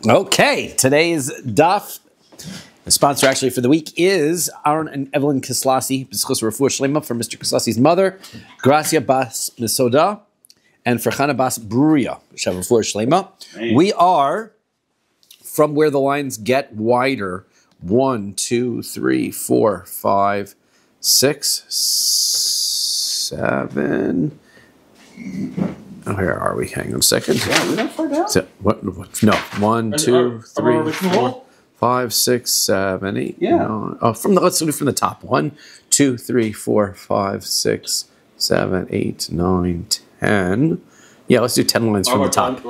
Okay, today's Daf, the sponsor actually for the week is Aaron and Evelyn Kislasi, B'schus Refuah Shlema for Mr. Kislasi's mother, Gracia Bas Misoda, and for Chana Bas Bruria, Refuah Shlema. We are from where the lines get wider. 1, 2, 3, 4, 5, 6, 7. Oh, where are we? Hang on a second. Yeah, we're not far down. So, what? No. 1, 2, 3, 4, 5, 6, 7, 8. Yeah. No. Oh, let's do from the top. 1, 2, 3, 4, 5, 6, 7, 8, 9, 10. Yeah, let's do 10 lines from the top.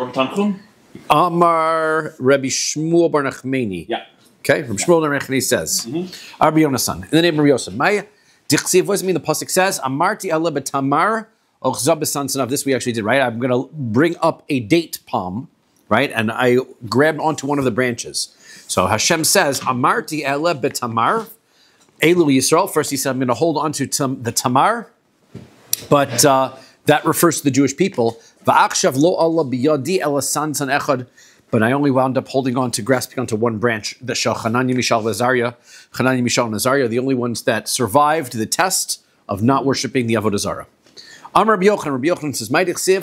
Amar Rabbi Shmuel Bar Nachmani. Yeah. Okay, from Shmuel Bar Nachmani says, Rabbi Yonasan, in the name of Rabbi Yosef, Maya, Dichsiv, what does it mean? The pasuk says, Amarti Allah B'tamar. This we actually did, right? I'm going to bring up a date palm, right? And I grabbed onto one of the branches. So Hashem says, Amarti ele betamar, Elu Yisrael. First he said, I'm going to hold onto the tamar, but that refers to the Jewish people. Va'akshav lo Allah biyadi ela sansan echad. But I only wound up holding on to, grasping onto one branch, the Chananya, Mishael, and Azariah. Chananya, Mishael, and Azariah, the only ones that survived the test of not worshiping the Avodah Zarah. Amar Rabbi Yochanan says,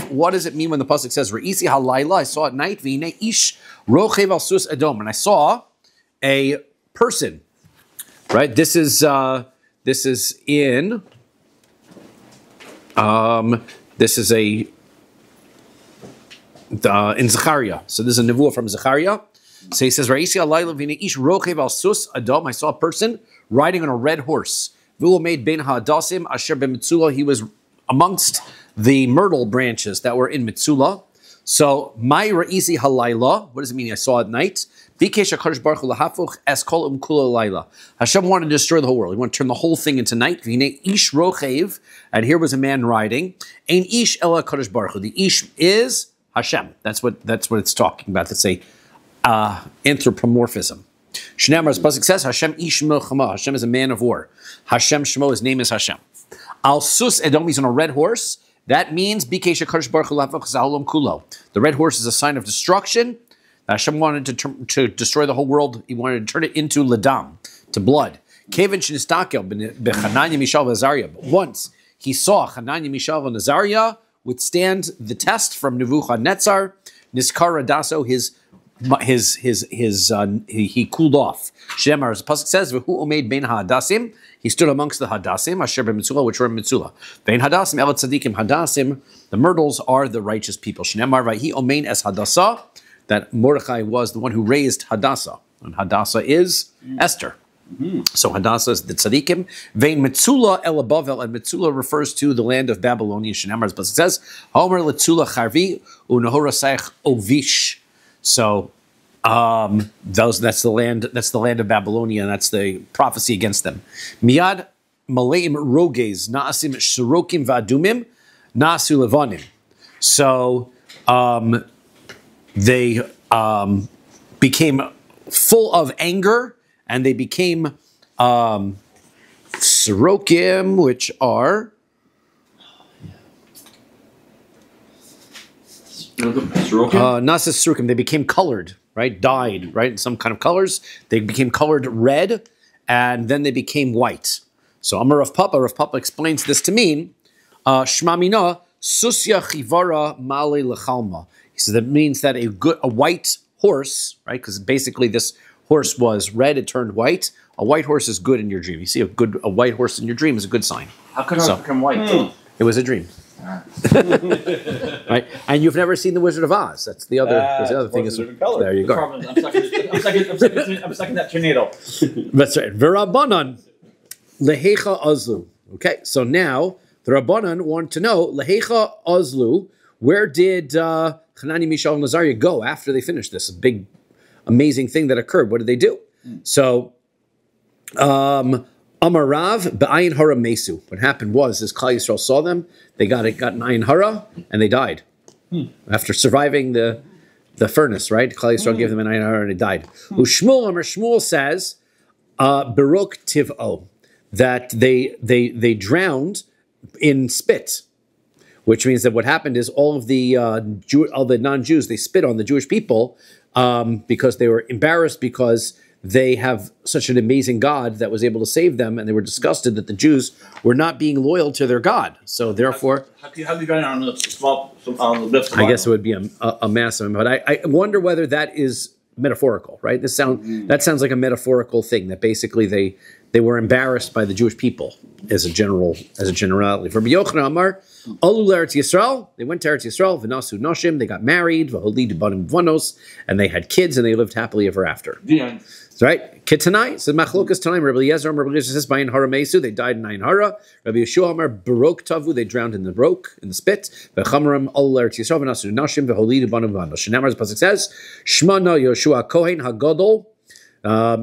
what does it mean when the pasuk says, Re'isi halayla, I saw at night, v'hinei ish rochev al sus adom, and I saw a person, right? This is in Zechariah. So this is a nevuah from Zechariah. So he says, Re'isi halayla v'hinei ish rochev al sus adom, I saw a person riding on a red horse. V'hu made ben ha'adasim asher b'mitzula, he was amongst the myrtle branches that were in Mitzula. So, my Ra'isi Halayla, what does it mean? I saw at night. Hashem wanted to destroy the whole world. He wanted to turn the whole thing into night. Ish rochev, and here was a man riding. Ein ish ela Kadosh Baruch Hu. The ish is Hashem. That's what it's talking about. That's a anthropomorphism. Shnei Amar, pasuk says, Hashem ish milchama. Hashem is a man of war. Hashem Shemo, his name is Hashem. Al sus edom, he's on a red horse. That means kulo. The red horse is a sign of destruction. Hashem wanted to destroy the whole world. He wanted to turn it into ladam, to blood. But once he saw Chananya, Mishael, and Azariah withstand the test from Nebuchadnezzar, Niskar Daso, he cooled off. Shemar, as the pasuk says, "V'hu omeid bein hadasim." He stood amongst the hadasim, asher b'mitzula, which were in Mitzula. Bein hadasim el tzadikim hadasim. The myrtles are the righteous people. Shemar, v'hi omein es hadasa. That Mordechai was the one who raised Hadassah, and Hadassah is Esther. So Hadassah is the tzadikim. Vein Mitzula el abavel, and Mitzula refers to the land of Babylonia. Shemar, as the pasuk says, "Homer letzula charvi u'nahorasayich ovish." So that's the land of Babylonia, and that's the prophecy against them. Miyad maleim roges naasim shorokim v'adumim naasu levanim. So they became full of anger, and they became sorokim, which are Nasis Surukim, they became colored, right? Dyed, right? In some kind of colors. They became colored red, and then they became white. So Amar Rav Papa explains this to mean, Shma mina, Susya Chivara Male Lechalma. He says that means that a white horse, right? Because basically this horse was red, it turned white. A white horse is good in your dream. You see a white horse in your dream is a good sign. How could it become white? It was a dream. Right, and you've never seen the Wizard of Oz. That's the other. The other thing is there. You go. I'm sucking that tornado. That's right. V'Rabbanan lehecha azlu. Okay, so now the Rabbanan want to know lehecha azlu. Where did Chananya, Mishael, and Azariah go after they finished this big, amazing thing that occurred? What did they do? So, Amarav b'ayin hara mesu. What happened was, as Kahal Yisrael saw them, they got an ayin hara, and they died. After surviving the furnace, right? Kahal Yisrael gave them an ayin hara, and they died. Shmuel says, Baruch tiv'o, that they drowned in spit. which means that what happened is all the non-Jews, they spit on the Jewish people because they were embarrassed because they have such an amazing God that was able to save them, and they were disgusted that the Jews were not being loyal to their God. So therefore, how do you get on the small, I guess it would be a massive. But I wonder whether that is metaphorical, right? That sounds like a metaphorical thing, that basically they were embarrassed by the Jewish people as a generality. For Rabbi Yochanan Amar, Alu Eretz Yisrael, they went to Eretz Yisrael, V'nasu Noshim, they got married, V'holidu Banim V'vanos, and they had kids, and they lived happily ever after. Yeah. Right? Kitanai said Machlokas Tanaim. Rabbi Eliezer, Rabbi Eliezer says Bayin Hara Mesu, they died in Ayin Hara. Rabbi Yeshua Amar Barok Tavu, they drowned in the spit. V'chamarim Alu Eretz Yisrael, V'nasu Noshim, V'holidu Banim V'vanos. Shneimar's pasuk says Shmana Yoshua Kohen Hagadol.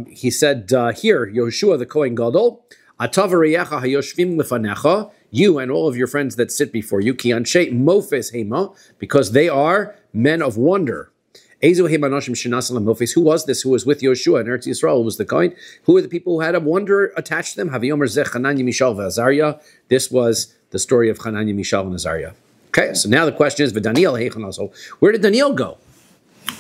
He said here, Yoshua the Kohen Gadol, Atav Reyecha Hayoshvim Lefanecha, you and all of your friends that sit before you, Ki Anshe Mofes Hema, because they are men of wonder. Ezu Hema Noshim Shinasalam Mofes. Who was this? Who was with Yoshua and Eretz Yisrael? Was the Kohen? Who were the people who had a wonder attached to them? Haviomer Zech Hananya Mishael V'Azariah. This was the story of Hananya, Mishael, and Azariah. Okay, so now the question is, V'Daniel Heichon also. Where did Daniel go?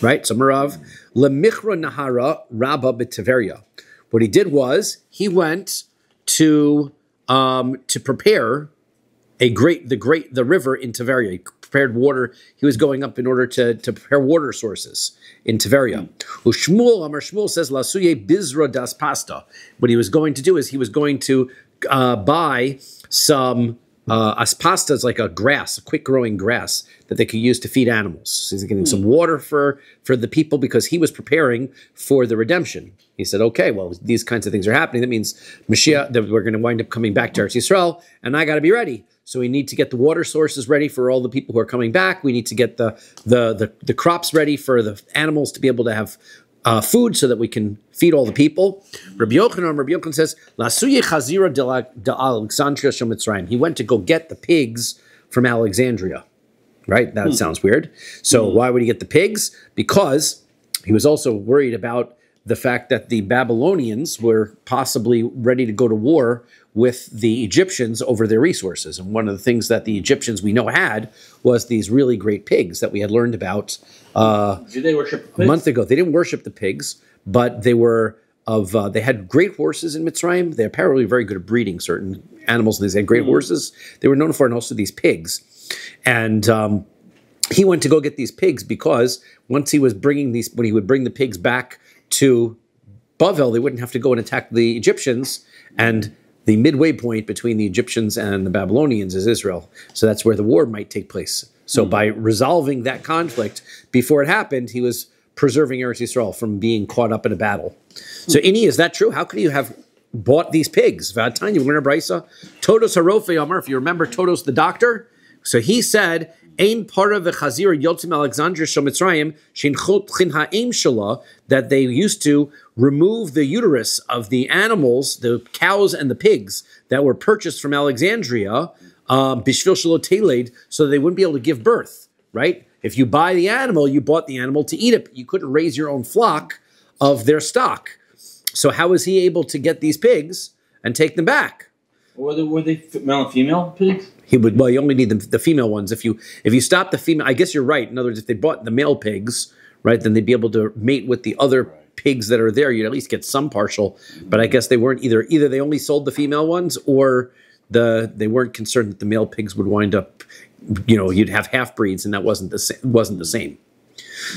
Right, so Marav Lemichra Nahara Rabba B'Tiveria. What he did was he went to prepare the river in Tiberia. He prepared water. He was going up in order to prepare water sources in Tiberia. Ushmuel Amar Shmuel says Lasuye Bizra das Pasta. What he was going to do is he was going to buy some aspasta is like a quick growing grass that they could use to feed animals. So he's getting some water for the people because he was preparing for the redemption. He said, okay, well, these kinds of things are happening. That means Mashiach, that we're going to wind up coming back to Eretz Yisrael, and I got to be ready. So we need to get the water sources ready for all the people who are coming back. We need to get the crops ready for the animals to be able to have food so that we can feed all the people. Rabbi Yochanan says, Lasuye Chazira de Alexandria Shel Mitzrayim. He went to go get the pigs from Alexandria. Right? That sounds weird. So why would he get the pigs? Because he was also worried about the fact that the Babylonians were possibly ready to go to war with the Egyptians over their resources. And one of the things that the Egyptians we know had was these really great pigs that we had learned about Did they worship the pigs? A month ago. They didn't worship the pigs, but they were they had great horses in Mitzrayim. They're apparently very good at breeding certain animals, and they had great horses. They were known for, and also these pigs. And he went to go get these pigs because once he was when he would bring the pigs back to Bavel, they wouldn't have to go and attack the Egyptians. And the midway point between the Egyptians and the Babylonians is Israel. So that's where the war might take place. So by resolving that conflict before it happened, he was preserving Eretz Yisrael from being caught up in a battle. So Ini, is that true? How could you have bought these pigs? V'atanya, we're in Brisa. Todos harofe Amar, if you remember Todos the doctor. So he said, Ein para v'chazir yotzim Alexandria shel Mitzrayim shinchotchin ha'im shala, that they used to remove the uterus of the animals, the cows and the pigs that were purchased from Alexandria, bishvil shelo teled, so they wouldn't be able to give birth, right? If you buy the animal, you bought the animal to eat it, but you couldn't raise your own flock of their stock. So how was he able to get these pigs and take them back? Were they male and female pigs? You only need the female ones. If you stop the female, I guess you're right. In other words, if they bought the male pigs, right, then they'd be able to mate with the other pigs that are there. You'd at least get some partial. But I guess they weren't either they only sold the female ones, or they weren't concerned that the male pigs would wind up, you'd have half breeds, and that wasn't the same.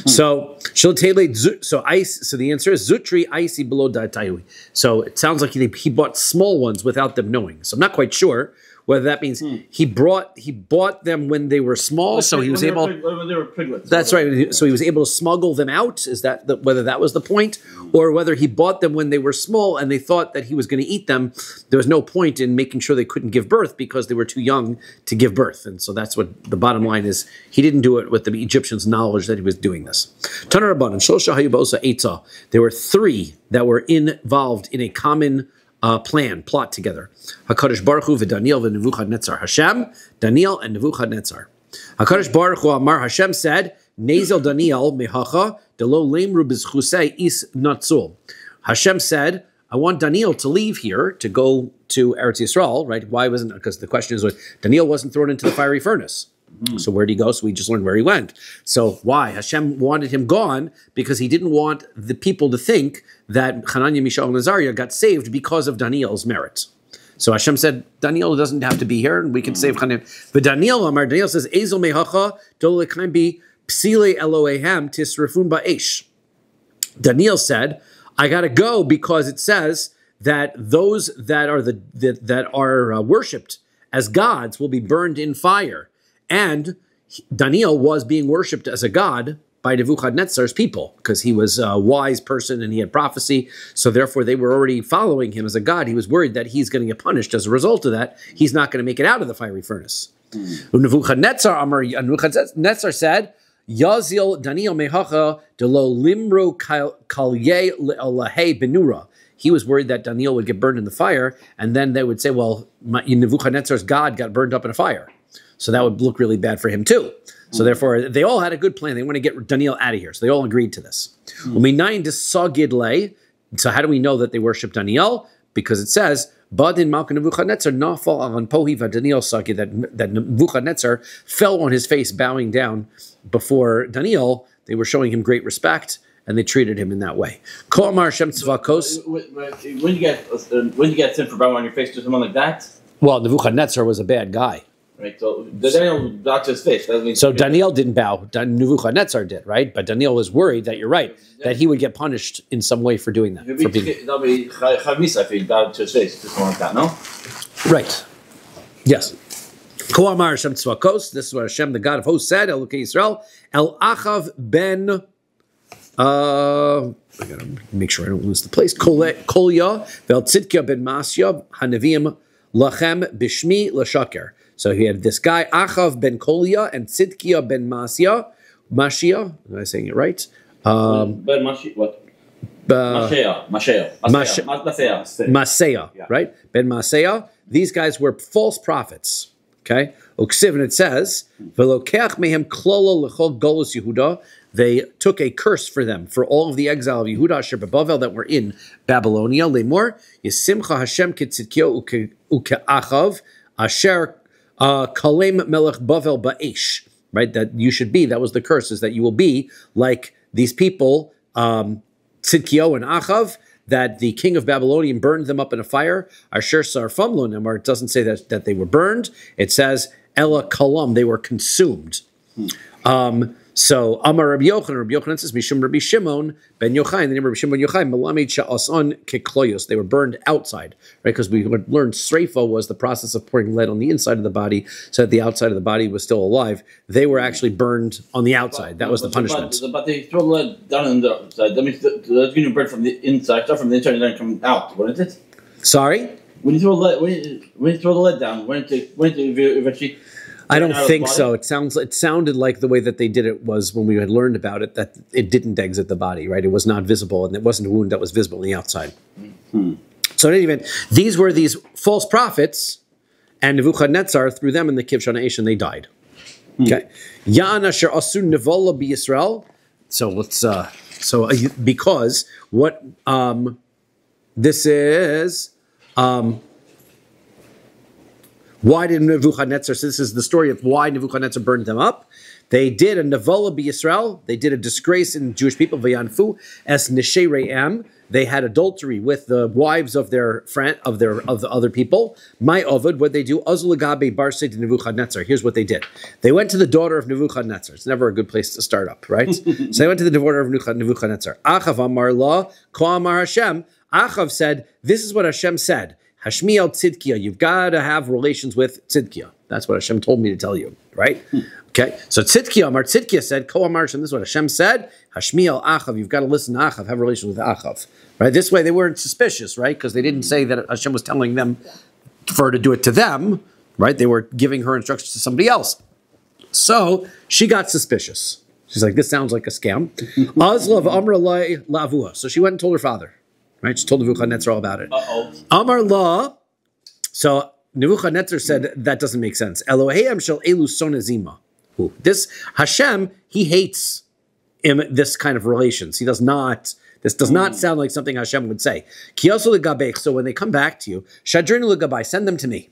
So the answer is Zutri Icy below Datayu. So it sounds like he bought small ones without them knowing. So I'm not quite sure whether that means he bought them when they were small, so he was able. When they were piglets. That's right. So he was able to smuggle them out. Is that whether that was the point, or whether he bought them when they were small and they thought that he was going to eat them? There was no point in making sure they couldn't give birth because they were too young to give birth, and so that's what the bottom line is. He didn't do it with the Egyptians' knowledge that he was doing this. Tanar Rabban and Shosha Hayubosa Eitzah. There were three that were involved in a common plot together. HaKadosh Baruch Hu v'Daniel v'Nebuchadnezzar. Hashem, Daniel, and Nebuchadnezzar. HaKadosh Baruch Hu Amar, Hashem said, Nezel Daniel mehacha delo lemru b'zchusei is natzul. Hashem said, I want Daniel to leave here to go to Eretz Yisrael, right? Why wasn't, because the question is, Daniel wasn't thrown into the fiery furnace, So where did he go? So we just learned where he went. So why? Hashem wanted him gone because he didn't want the people to think that Hananiah, Mishael, and Azariah got saved because of Daniel's merit. So Hashem said, Daniel doesn't have to be here, and we can save Hananiah. But Daniel says, Ezel mehacha dolekayim bi psile Elohim tisrafun ba'esh. Daniel said, I got to go because it says that those that are worshipped as gods will be burned in fire. And Daniel was being worshipped as a god by Nebuchadnezzar's people because he was a wise person and he had prophecy. So therefore they were already following him as a god. He was worried that he's going to get punished as a result of that. He's not going to make it out of the fiery furnace. Nebuchadnezzar said, Yazil Daniel mehacha delo limro kalye le'alahe benura. He was worried that Daniel would get burned in the fire, and then they would say, well, Nebuchadnezzar's God got burned up in a fire. So that would look really bad for him too. So therefore, they all had a good plan. They want to get Daniel out of here. So they all agreed to this. So how do we know that they worship Daniel? Because it says, Badin Malka Nebuchadnezzar nafal on pohiva Daniel sagi, that Nebuchadnezzar fell on his face bowing down before Daniel. They were showing him great respect, and they treated him in that way. When you get sin for bowing on your face to someone like that? Well, Nebuchadnezzar was a bad guy. Right, so Daniel bowed to his face. So Daniel didn't bow. Nebuchadnezzar did, right? But Daniel was worried that you're right, that he would get punished in some way for doing that. That'll be Chavmisa if he bowed to his face, something like that, no? Right. Yes. Koamar Hashem Tzvakos. This is what Hashem, the God of hosts, said. Elokei Yisrael. El Achav ben. I gotta make sure I don't lose the place. Kolya vel Tzidkia ben Masya Hanavim lachem bishmi l'shaker. So he had this guy, Achav ben Kolya and Tzidkia ben Masya. Mashia, am I saying it right? Ben Mashia, what? Masaya, right? Ben Masaya. These guys were false prophets. Okay? Uksiv, and it says, Velokeach mehem klolo lechol golus Yehuda. They took a curse for them, for all of the exile of Yehuda asher beBavel that were in Babylonia. Lemor, Yisimcha Hashem ketzidkio ukeachav asher kalem melech Bavel ba'esh. Right? That you should be, that was the curse, is that you will be like these people, Tzidkio and Achav, that the king of Babylonian burned them up in a fire. Asher sarfam lo nemar, it doesn't say that they were burned. It says, Ella kalam, they were consumed. So Amar Rabbi Yochanan says, Mishum Rabbi Shimon ben Yochai, the name of Rabbi Shimon ben Yochai, Malamid Sha'ason Kekloyos. They were burned outside, right? Because we learned Sreifa was the process of pouring lead on the inside of the body, so that the outside of the body was still alive. They were actually burned on the outside. That was the punishment. But they throw lead down on the outside. That means that's going to burn from the inside, start from the inside and then come out, wouldn't it? Sorry? When you throw lead, when you throw the lead down, when it eventually. I don't think so. It sounded like the way that they did it was when we had learned about it, that it didn't exit the body, right? It was not visible, and it wasn't a wound that was visible on the outside. So in any event, these were these false prophets, and Nebuchadnezzar threw them in the Kivshana Eish, and they died. Okay. Ya'an asher asun nevola b'Yisrael. So let's because what this is. Why did Nebuchadnezzar, so this is the story of why Nebuchadnezzar burned them up. They did a nevola b'Yisrael. They did a disgrace in Jewish people. V'yanfu es neshei re'am. They had adultery with the wives of their friend of the other people. My ovid, what they do? Azul gabe barsei de Nebuchadnezzar. Here's what they did. They went to the daughter of Nebuchadnezzar. It's never a good place to start up, right? So they went to the daughter of Nebuchadnezzar. Achav amar la ko amar Hashem. Achav said, "This is what Hashem said." Hashmiel Tzidkia, you've got to have relations with Tzidkia. That's what Hashem told me to tell you, right? Okay, so Tzidkia said, Ko Amar Hashem, this is what Hashem said, Hashmiel Achav, you've got to listen to Achav, have relations with Achav, right? This way they weren't suspicious, right? Because they didn't say that Hashem was telling them for her to do it to them, right? They were giving her instructions to somebody else. So she got suspicious. She's like, this sounds like a scam. Azlav Amra Lavua. So she went and told her father. Right, she told Nebuchadnezzar all about it. Amar la. So Nebuchadnezzar said that doesn't make sense. Elohim shel elu sonazima. This Hashem, he hates this kind of relations. He does not. This does not sound like something Hashem would say. Kiyosu legabech. So when they come back to you, shadrinu legabai, send them to me.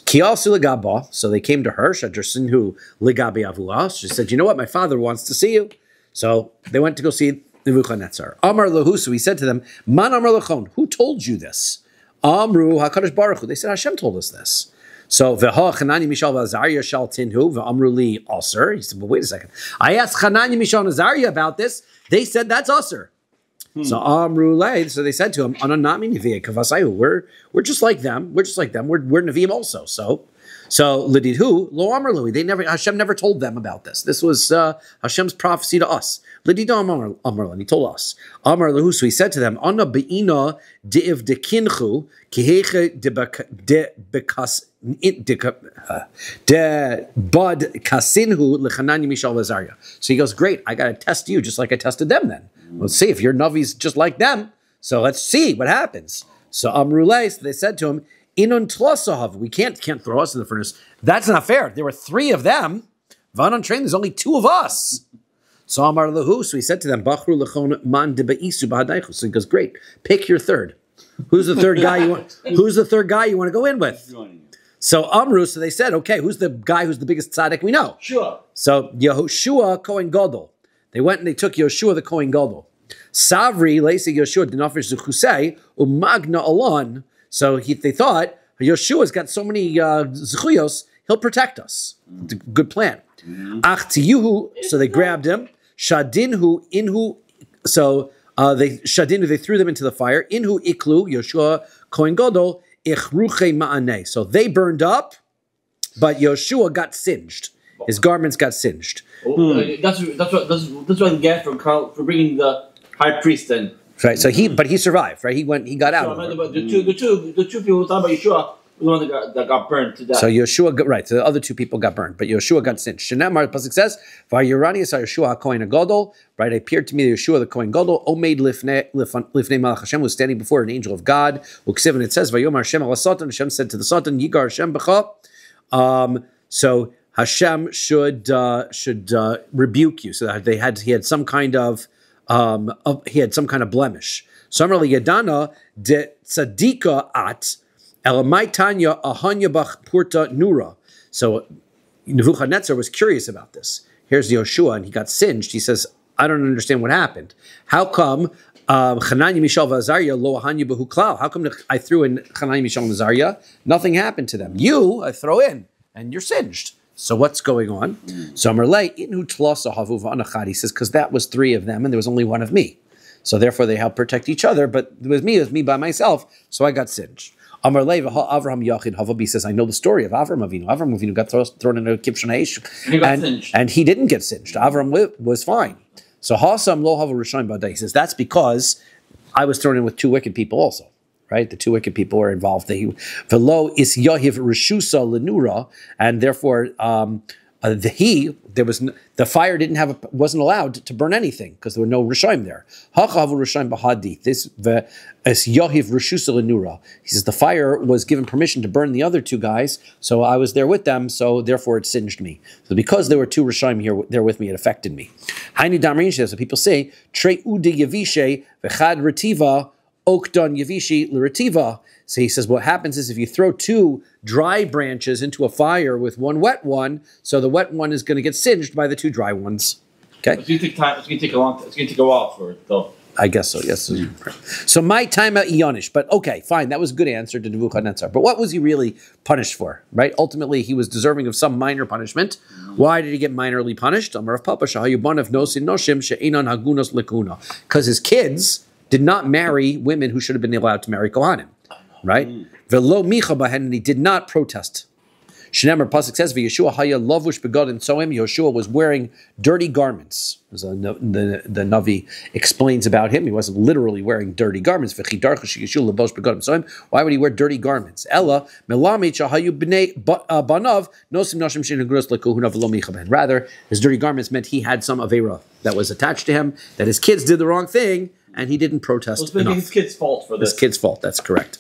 Kiyasu legaba. So they came to her. Shadrasinhu legabi avua. She said, "You know what? My father wants to see you." So they went to go see Nebuchadnezzar. Amar lahu. So he said to them, "Man amar lachon? Who told you this?" Amru Hakadosh Baruch Hu. They said, "Hashem told us this." So Veha Chanani Mishael Azariah Shal Tinhu Ve'amru Li Aser. He said, "Well, wait a second. I asked Chanani Mishael and Azariah about this. They said that's Aser." So Amru Lay. So they said to him, "Ananami Nevi'ah Kavasayu. We're just like them. We're just like them. We're Nevi'im also." So Lididhu Lo Amar Lui. Hashem never told them about this. This was Hashem's prophecy to us. Lididhu Amar, and he told us. Amar Lahu. So he said to them, "Anna beina de'iv dekinchu kiheche debekas de bud kasinhu lechanani mishal vazaria." So he goes, "Great, I got to test you just like I tested them. Then let's see if your Navi's just like them. So let's see what happens." So Amrulay, so they said to him, "Inon tlosahav, we can't throw us in the furnace. That's not fair. There were 3 of them. Vanon train, there's only 2 of us." So Amar lahu, so he said to them, "Bachru lechon man debeisu b'hadaychu." So he goes, "Great, pick your third. Who's the third guy you want? Who's the third guy you want to go in with?" So Amru, so they said, "Okay, who's the guy who's the biggest tzaddik we know?" Sure. So Yehoshua Kohen Gadol. They went and they took Yehoshua the Kohen Gadol. Savri leisi Yehoshua dinafish zuchusei umagna alon. So they thought Yeshua's got so many zechuyos, he'll protect us. Good plan. Ach tiyuhu, so they grabbed him. Shadinhu inhu, so they threw them into the fire. Inhu iklu Yeshua Kohen Gadol ichruche ma'aneh. So they burned up, but Yeshua got singed. His garments got singed. That's what the get for bringing the high priest in. Right. So he survived. Right. He got out. The two people who thought about Yeshua. The one that got burned to death. So Yeshua, right? So the other 2 people got burned, but Yeshua got singed. Shenamar Pasuk says, "Vayirani es Yeshua Kohen Gadol." Right, appeared to me Yeshua the Kohen Gadol. Omeid lifnei Malach Hashem, was standing before an angel of God. Uksiv, and it says, "Vayomar Hashem al Satan." Hashem said to the Satan, "Yigar Hashem b'cha." So Hashem should rebuke you. So that he had some kind of blemish. So Amrli Yadana de tzadika at. So Nebuchadnezzar was curious about this. Here's Yehoshua, and he got singed. He says, "I don't understand what happened. How come Chanani, Mishael, Azariah lo ahanya behu klal? How come I threw in Chanani, Mishael, and Azariah? Nothing happened to them. You, I throw in, and you're singed. So what's going on?" So Amarle inhu tlasa havu v'anachad. He says, because that was 3 of them, and there was only 1 of me. So therefore, they help protect each other. But it was me by myself. So I got singed. Amar Leva Avraham Yachid Havabi says, "I know the story of Avram Avinu. Avram Avinu got thrown into a kibshon haish, and he didn't get singed. Avram was fine. So Hasam Lo Hava Rishon Badai. He says that's because I was thrown in with 2 wicked people also. Right, the 2 wicked people were involved. Velo is Yahiv Rishusa Lenura, and therefore the fire wasn't allowed to burn anything because there were no Rishaim there. Hachavu Rishaim Bahadi. This is Yahiv Rishusa Lenura. He says the fire was given permission to burn the other 2 guys, so I was there with them, so therefore it singed me. So because there were 2 Rishaim there with me, it affected me. Hainu Damrin says, so people say, Trei Udi Yavishe Vechad Retiva Okdon Yavishi L'Retiva. So he says what happens is if you throw 2 dry branches into a fire with 1 wet one, so the wet one is going to get singed by the 2 dry ones. Okay? It's going to take time. It's going to take a long. It's going to take a while for it, though. I guess so. Yes. So my time at Ionish, but okay, fine. That was a good answer to Nebuchadnezzar. But what was he really punished for? Right? Ultimately, he was deserving of some minor punishment. Why did he get minorly punished? Because his kids did not marry women who should have been allowed to marry Kohanim. Right? Velo micha bahen, and he did not protest. Shnemer Pasuk says, "V'Yeshua haya lavush begad and soim." Yeshua was wearing dirty garments. As the Navi explains about him, he wasn't literally wearing dirty garments. Yeshua lavush begad and soim. Why would he wear dirty garments? Ella melamit shahayu bnei banav nosim nashim shenegrus lekuhunav velo micha bahen. Rather, his dirty garments meant he had some avera that was attached to him, that his kids did the wrong thing, and he didn't protest enough. His kid's fault for this. His kid's fault. That's correct.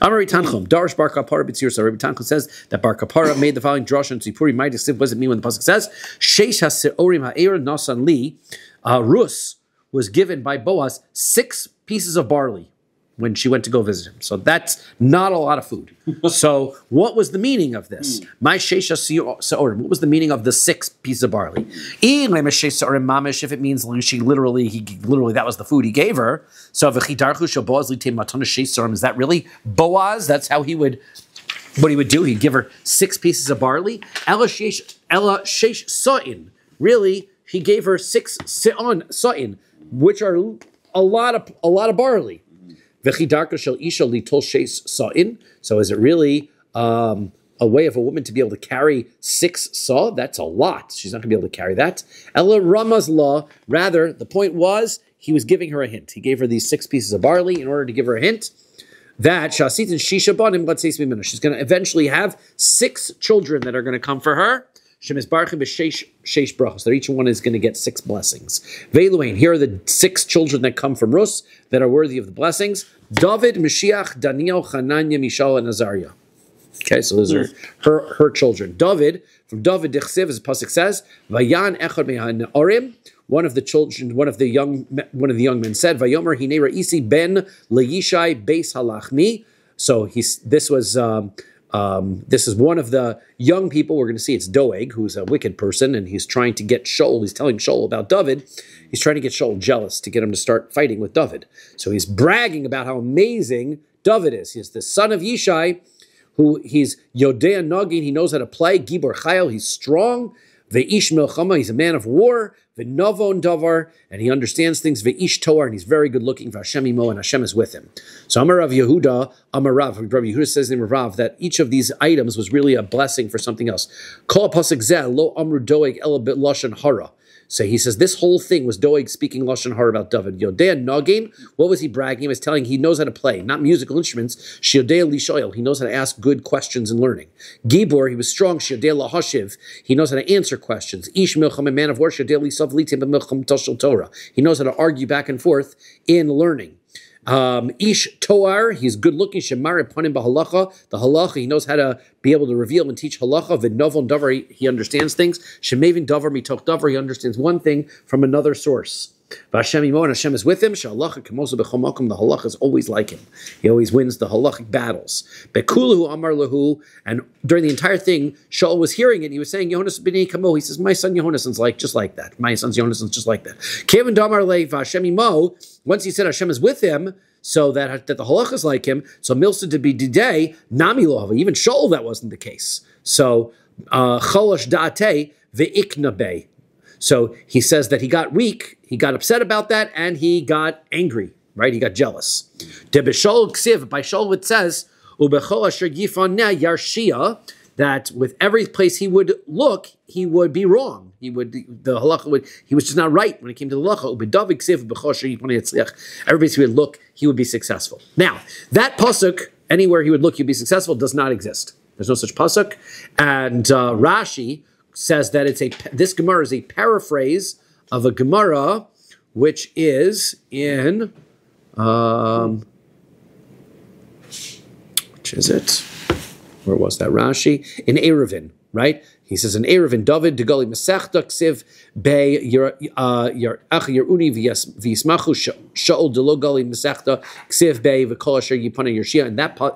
Amari Tanchum, Darish Bar Kapara B'tzir. So Rabbi Tanchum says that Bar Kapara made the following drush on Tzipuri. Might what does it mean when the pasuk says Sheish HaSeorim HaEir Nasan Li? Rus was given by Boaz 6 pieces of barley. when she went to go visit him. So that's not a lot of food. So what was the meaning of this? My sheisha se'orim. What was the meaning of the 6 pieces of barley? If it means he literally, that was the food he gave her. So is that really Boaz? That's how he would, what he would do? He'd give her 6 pieces of barley. Ella sheish sa'in. Really, he gave her 6 sa'in, which are a lot of barley. So is it really a way of a woman to be able to carry 6 saw? That's a lot. She's not going to be able to carry that. Ella Rama's law. Rather, the point was he was giving her a hint. He gave her these 6 pieces of barley in order to give her a hint that she's going to eventually have 6 children that are going to come for her. That each one is going to get 6 blessings. Here are the 6 children that come from Rus that are worthy of the blessings. David, Mashiach, Daniel, Hananiah, Mishael, and Azariah. Okay, so those are her children. David, from David Dichsiv, as the pasuk says, Vayan echad me'ha'ne'arim. One of the children, one of the young men said, Vayomer hine ra'isi ben le'yishai beis halachmi. So this is one of the young people. We're going to see it's Doeg, who's a wicked person, and he's trying to get Shaul. He's telling Shaul about David. He's trying to get Shaul jealous to get him to start fighting with David. So he's bragging about how amazing David is. He's the son of Yishai, who he's Yodea Nagin. He knows how to play. Gibor Chayil, he's strong. Ve'ish Milchama, he's a man of war. Ve'novon Davar, and he understands things. Ve'ish Toar, and he's very good looking. V'Hashem Imo, and Hashem is with him. So Amar Rav Yehuda, Rabbi Yehuda says in Rav that each of these items was really a blessing for something else. Kol pasuk zeh lo amru doeg ela b'lashon hara. So he says this whole thing was Doeg speaking lashon hara about David. Yodea Nagin, what was he bragging? He was telling he knows how to play, not musical instruments. Shiodea lishoyel, he knows how to ask good questions and learning. Gibor, he was strong. Shiodea lahashiv, he knows how to answer questions. Ish milcham, a man of war. Shiodea lisav litim b'milcham toshel Torah, he knows how to argue back and forth in learning. Ish Toar, he's good looking. Shemar Panim Bahalacha, the halacha, he knows how to be able to reveal and teach halacha. V'novon davar, he understands things. Shemevin davar mitoch davar, he understands one thing from another source. V'Hashem imo, and Hashem is with him. Shalacha kemosa b'chomakom, the halacha is always like him. He always wins the halachic battles. Bekulu amar lahu, and during the entire thing, Shaul was hearing it. And he was saying, Yohanas b'nei kamo. He says, my son Yehonason's like just like that. My son's Yehonason's just like that. Kevin damar le v'Hashem imo. Once he said Hashem is with him, so that the halacha is like him. So milsa to be didei nami lohava. Even Shaul, that wasn't the case. So cholash da'ate ve'iknabe. So he says that he got weak, he got upset about that, and he got angry, right? He got jealous. By Shaul it says, that with every place he would look, he would be wrong. He was just not right when it came to the halacha. Every place he would look, he would be successful. Now, that pasuk, anywhere he would look, he'd be successful, does not exist. There's no such pasuk. And Rashi says that this Gemara is a paraphrase of a Gemara which is in which is it? Where was that? Rashi in Eruvin, right? He says in Eruvin, David degali mesechta ksiv be your ach yeruni v'yismachu shaul delo gali mesechta ksiv be v'kol asher yipana yershia.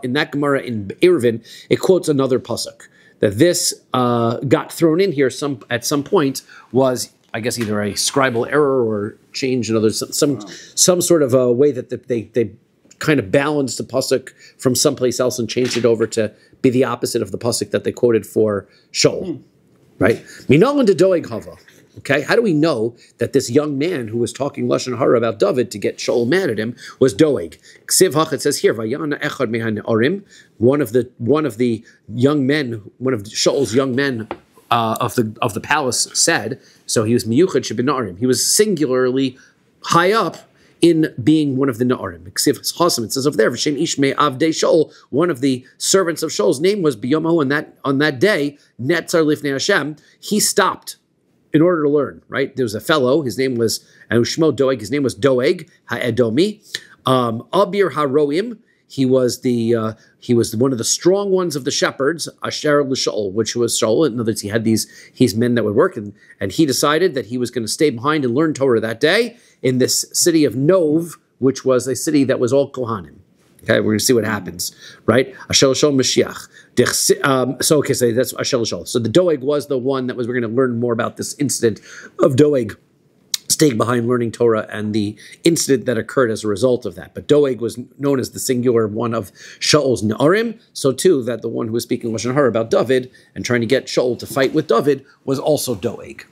In that Gemara in Eruvin, it quotes another pasuk. That this got thrown in here at some point was, I guess, either a scribal error or change another some sort of a way that they kind of balanced the pasuk from someplace else and changed it over to be the opposite of the pasuk that they quoted for Shaul, right? Minalan de doeg hava. Okay, how do we know that this young man who was talking lashon hara about David to get Shaul mad at him was Doeg? Ksiv hach, it says here, Vayana echad mehane'arim, one of the young men, one of Shaul's young men of the palace said. So he was miyuchad shebenarim. He was singularly high up in being one of the na'arim. Ksiv hasam, it says over there, V'shem ishmei avdei Shaul, one of the servants of Shaul's name was biyomahu, on that day, netzar lifnei Hashem, he stopped in order to learn, right? There was a fellow, his name was Shmo Doeg, his name was Doeg Ha'edomi. Abir Haroim, he was one of the strong ones of the shepherds, Asher L'Shaul, which was Shaul. In other words, he had these men that would work, and he decided that he was going to stay behind and learn Torah that day in this city of Nov, which was a city that was all Kohanim. Okay, we're going to see what happens, right? Ashel Shol Mashiach. So that's Ashel Shol. So the Doeg was the one that was. We're going to learn more about this incident of Doeg staying behind learning Torah and the incident that occurred as a result of that. But Doeg was known as the singular one of Shaul's Ne'arim. So too, that the one who was speaking Lashon Hara about David and trying to get Shaul to fight with David was also Doeg.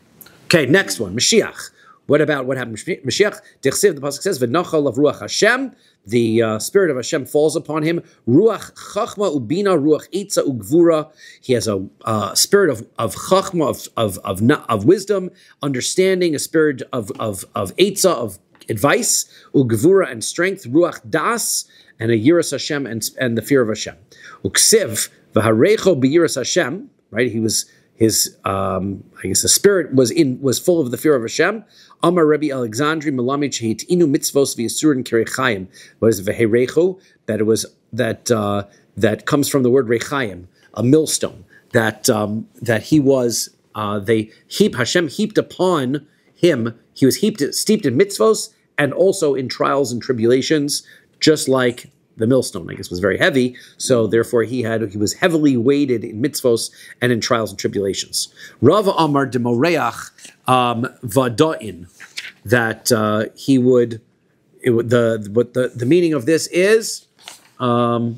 Okay, next one, Mashiach. What happened to Mashiach? Dichsiv, the pasuk says, "V'nachal of Ruach Hashem." The spirit of Hashem falls upon him. Ruach Chachma Ubina, Ruach Eitza Ugvura. He has a spirit of Chachma, of wisdom, understanding, a spirit of Eitza, of advice, Ugvura and strength, Ruach Das, and a Yiras Hashem and the fear of Hashem. Uksiv V'harecho B'Yiras Hashem. Right, he was. His, the spirit was full of the fear of Hashem. Amar Rabbi Alexandri Malami Chehitinu Mitzvos V'Yisurin Kirechayim. What is Veherechu? That comes from the word Rechayim, a millstone. That he was. Hashem heaped upon him. He was steeped in mitzvos and also in trials and tribulations, just like the millstone, I guess, was very heavy, so therefore he was heavily weighted in mitzvos and in trials and tribulations. Rav Amar de Moreach Vada'in, that he would. The meaning of this is de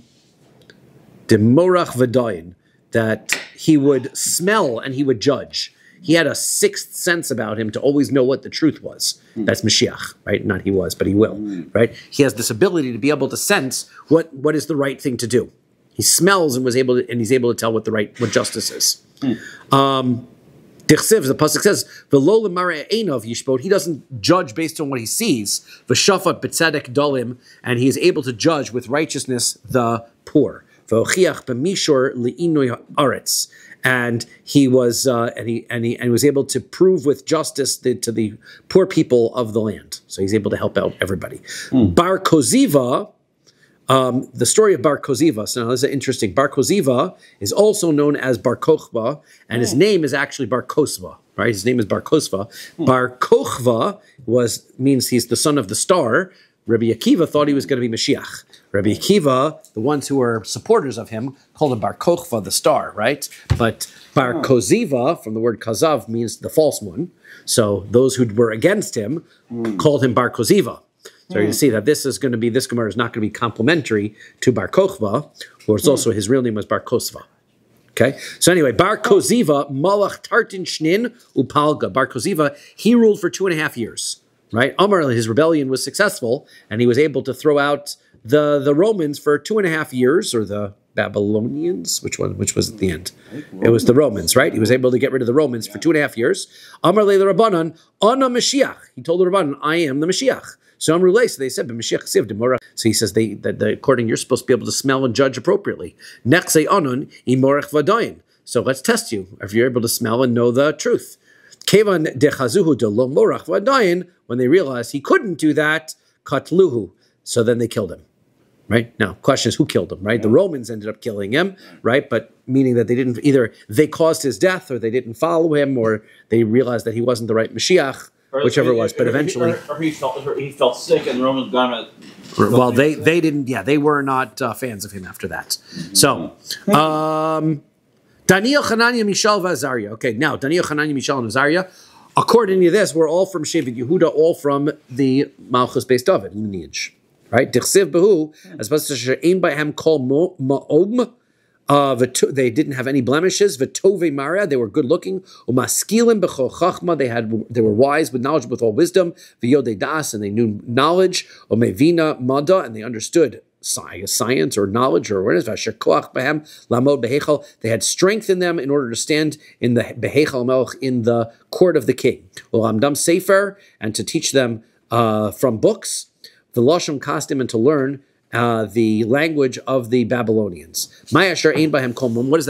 Morach Vada'in, that he would smell and he would judge. He had a sixth sense about him to always know what the truth was. That's Mashiach, right? Not he was, but he will, right? He has this ability to be able to sense what is the right thing to do. He smells and he's able to tell what justice is. Dichsiv, the pasuk says, "V'lo l'mareh einav yishpot." He doesn't judge based on what he sees. V'shafat b'tzedek dalim, and he is able to judge with righteousness the poor. V'ochiach b'mishor li'inoy aretz. And he was was able to prove with justice to the poor people of the land. So he's able to help out everybody. Bar Koziva, the story of Bar Koziva. So now this is interesting. Bar Koziva is also known as Bar Kochva, and his name is actually Bar Kosva. Right, his name is Bar Kosva. Bar Kochva means he's the son of the star. Rabbi Akiva thought he was going to be Mashiach. Rabbi Akiva, the ones who were supporters of him, called him Bar Kochva, the star, right? But Bar Koziva, from the word Kazav, means the false one. So those who were against him called him Bar Koziva. So you see that this Gemara is not going to be complementary to Bar Kochva, or it's also his real name was Bar Kosva. Okay, so anyway, Bar Koziva, Malach Tartin Shnin Upalga. Bar Koziva, he ruled for 2.5 years. Right, Amar, his rebellion was successful, and he was able to throw out the Romans for 2.5 years, or the Babylonians. Which was at the end? It was the Romans, right? He was able to get rid of the Romans for 2.5 years. Amar le Rabbanan, Ana Mashiach. He told the Rabbanan, I am the Mashiach. So Amar le, so they said, Mashiach siv demora. So he says according you're supposed to be able to smell and judge appropriately. Nechse anon imorech vadayin. So let's test you if you're able to smell and know the truth. Kevan dechazuhu de lo morach vadayin. When they realized he couldn't do that, katluhu. So then they killed him. Right? Now, question is who killed him, right? The Romans ended up killing him, right? But meaning that they caused his death, or they didn't follow him, or they realized that he wasn't the right Mashiach, whichever it was. But eventually, he felt sick, and the Romans got him. Well, they didn't. Yeah, they were not fans of him after that. So, Daniel, Hananiah, Mishael, Azariah. Okay, now Daniel, Hananiah, Mishael, and Azariah. According to this, we're all from Shevet Yehuda, all from the Malchus based David lineage, right? Dichsiv behu, as opposed to she'ein b'hem kol ma'om. They didn't have any blemishes. V'tove mara, they were good looking. Umaskilim b'chol chachma, they were wise with knowledge, with all wisdom. V'yodei das, and they knew knowledge. Umevina mada, and they understood science or knowledge or awareness. They had strength in them in order to stand in the Behechal Melech, in the court of the king. Sefer, and to teach them from books. V'lashon kasdim, and to learn the language of the Babylonians. What does that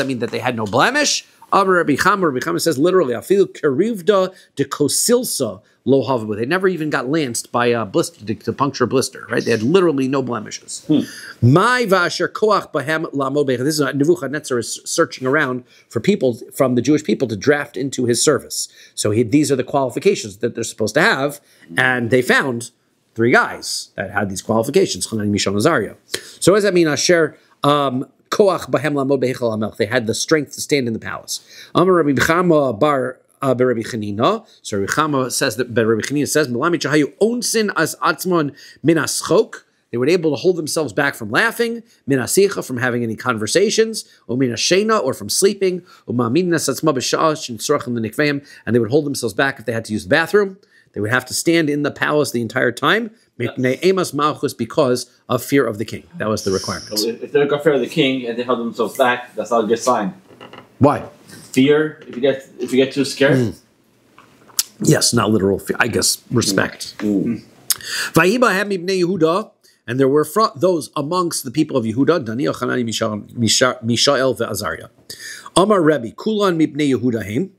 mean, that they had no blemish? Rabbi Chama says literally, "Afilu kerivda de kosilsa lo havabu." They never even got lanced by a blister to puncture a blister. Right? They had literally no blemishes. My vasher koach bahem lamod becha. This is Nebuchadnezzar is searching around for people from the Jewish people to draft into his service. So these are the qualifications that they're supposed to have, and they found three guys that had these qualifications. Hanani, Mishael, and Azariah. So what does that mean? Asher koach bahem lamod behechal hamelech. They had the strength to stand in the palace. Amar Rabbi Chama bar Rabbi Chanina. So Rabbi Chama says that Rabbi Chanina says, "Melami chahayu onsin as atzmon minaschok." They were able to hold themselves back from laughing, minasicha, from having any conversations, or minashena, or from sleeping, and they would hold themselves back if they had to use the bathroom. They would have to stand in the palace the entire time, because of fear of the king. That was the requirement. So if they're fear of the king and they held themselves back, that's not a good sign. Why? Fear. If you get too scared. Yes, not literal fear. I guess respect. Yehuda. And there were those amongst the people of Yehuda, Daniel, Hanani, Mishael, Azariah. Amar Rebbe, Kulan mibnei Yehudahem.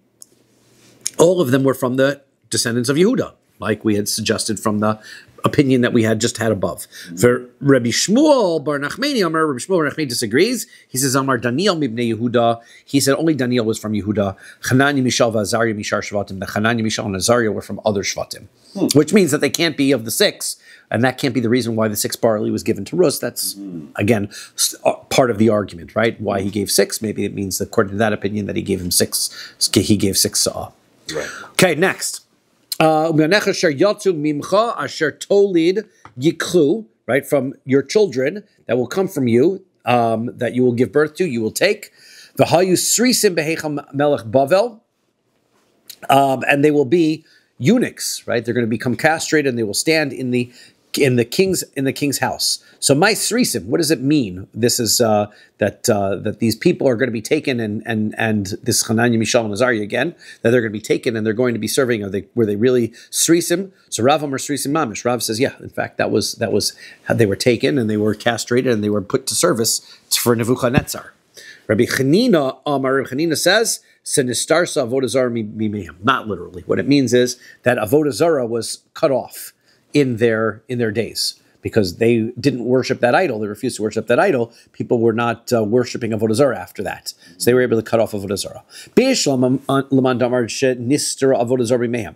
All of them were from the descendants of Yehuda, like we had suggested from the opinion that we had just had above. For Rabbi Shmuel bar Nachmani, Amar Rabbi Shmuel bar Nachmani disagrees. He says, Amar Daniel mibnei Yehuda. He said only Daniel was from Yehuda. Hanani, Mishael, Azariah, Mishar Shvatim. The Hanani, Mishael, and Azariah were from other Shvatim, which means that they can't be of the six. And that can't be the reason why the 6 barley was given to Rus. That's, again, part of the argument, right? Why he gave 6. Maybe it means, according to that opinion, that he gave him 6. He gave 6 sa'ah. Right. Okay, next. Right, from your children that will come from you, that you will give birth to, you will take. And they will be eunuchs, right? They're going to become castrated, and they will stand in the king's house. So my srisim, what does it mean? This is that these people are going to be taken, and this Hanani, Mishael, and Azariah again, that they're going to be taken and they're going to be serving. Were they really srisim? So Rav Amar srisim mamish. Rav says, yeah, in fact, that was how they were taken, and they were castrated, and they were put to service for Nebuchadnezzar. Rabbi Chanina Amar, Rabbi Chanina says, Sinistarsa avodah zarah mimehem. Not literally. What it means is that avodah zarah was cut off in their days, because they didn't worship that idol. They refused to worship that idol. People were not worshiping avodah zarah after that, so they were able to cut off avodah zarah.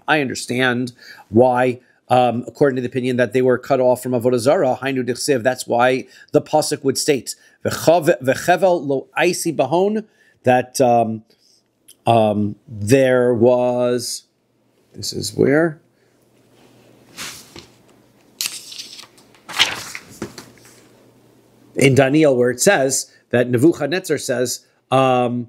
I understand why, according to the opinion that they were cut off from avodah zarah. Hainu dichsev. That's why the pasuk would state v'chevel lo aisi bahon, that there was. This is where. In Daniel, where it says that Nebuchadnezzar says, that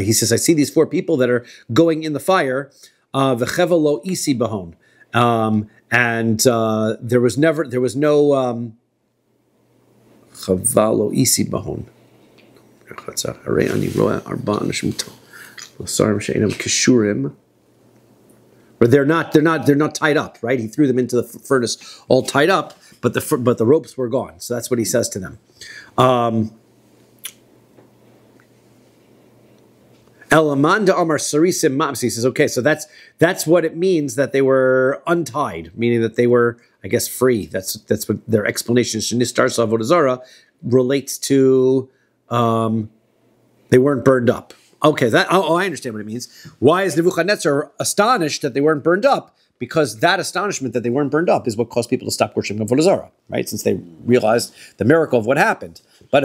he says, I see these 4 people that are going in the fire, v'chevel lo isi bahon, and there was no chaval lo isi bahon. But they're not tied up, right? He threw them into the furnace all tied up, but the ropes were gone. So that's what he says to them. Elamanda Amar Sarisim Mams. He says, okay, so that's what it means that they were untied, meaning that they were, I guess, free. That's what their explanation is. Shanistar Avodah Zarah relates to they weren't burned up. Okay, I understand what it means. Why is Nebuchadnezzar astonished that they weren't burned up? Because that astonishment that they weren't burned up is what caused people to stop worshiping Avodah Zarah, right? Since they realized the miracle of what happened. But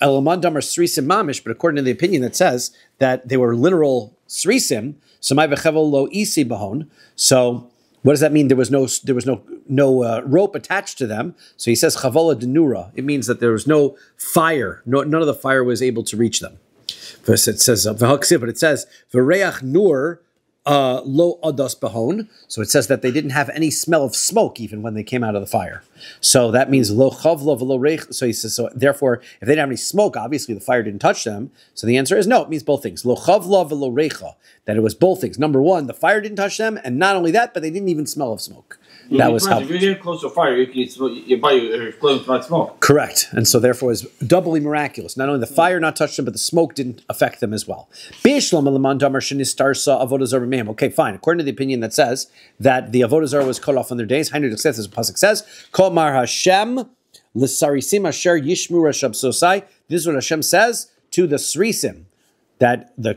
Elamandam are Srisim Mamish, but according to the opinion that says that they were literal Srisim, Samai Bechevel Lo Isi Bahon. So what does that mean? There was no rope attached to them. So he says Chavola Denura. It means that there was no fire. None of the fire was able to reach them. It says but it says V'reach nur lo adas bahon. So it says that they didn't have any smell of smoke even when they came out of the fire. So that means lo chavla v'lo reich. So he says, so therefore, if they didn't have any smoke, obviously the fire didn't touch them. So the answer is no. It means both things. Lo chavla v'lo reicha. That it was both things. Number one, the fire didn't touch them, and not only that, but they didn't even smell of smoke. That was how. If you get close to a fire, your body explodes by smoke. Correct, and so therefore is doubly miraculous. Not only the fire not touched them, but the smoke didn't affect them as well. Okay, fine. According to the opinion that says that the avodah zarah was cut off on their days, as the pasuk says, "Kol mar Hashem l'sarisim asher yishmu rashab sosai." This is what Hashem says to the Srisim, that the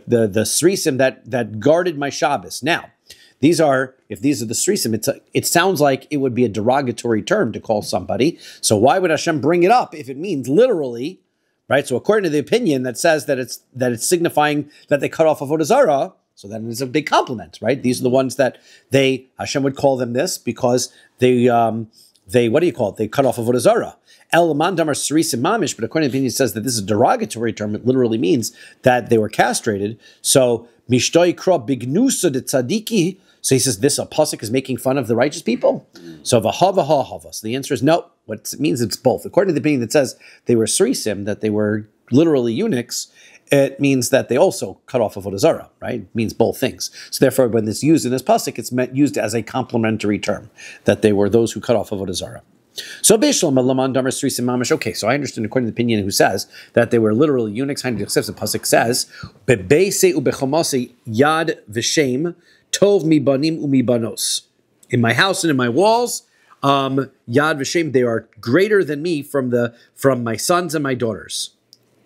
Srisim that guarded my Shabbos. Now, if these are the Srisim, it sounds like it would be a derogatory term to call somebody. So why would Hashem bring it up if it means literally, right? So according to the opinion that says that it's signifying that they cut off Avodah Zarah, so that is a big compliment, right? These are the ones that Hashem would call them this because they what do you call it? They cut off Avodah Zarah. El Mandam are Srisim Mamish, but according to the opinion it says that this is a derogatory term. It literally means that they were castrated. So Mishtoi Kro Bignusa de Tzadiki. So he says this pasuk is making fun of the righteous people. So v'ha. So the answer is no. What it means, it's both. According to the opinion that says they were Srisim, that they were literally eunuchs, it means that they also cut off Avodah Zarah, right? It means both things. So therefore, when it's used in this pasuk, it's used as a complementary term, that they were those who cut off Avodah Zarah. So okay, so I understand according to the opinion who says that they were literally eunuchs. The pasuk says, yad v'shem tov mibanim umibanos. In my house and in my walls, yad v'shem, they are greater than me from my sons and my daughters.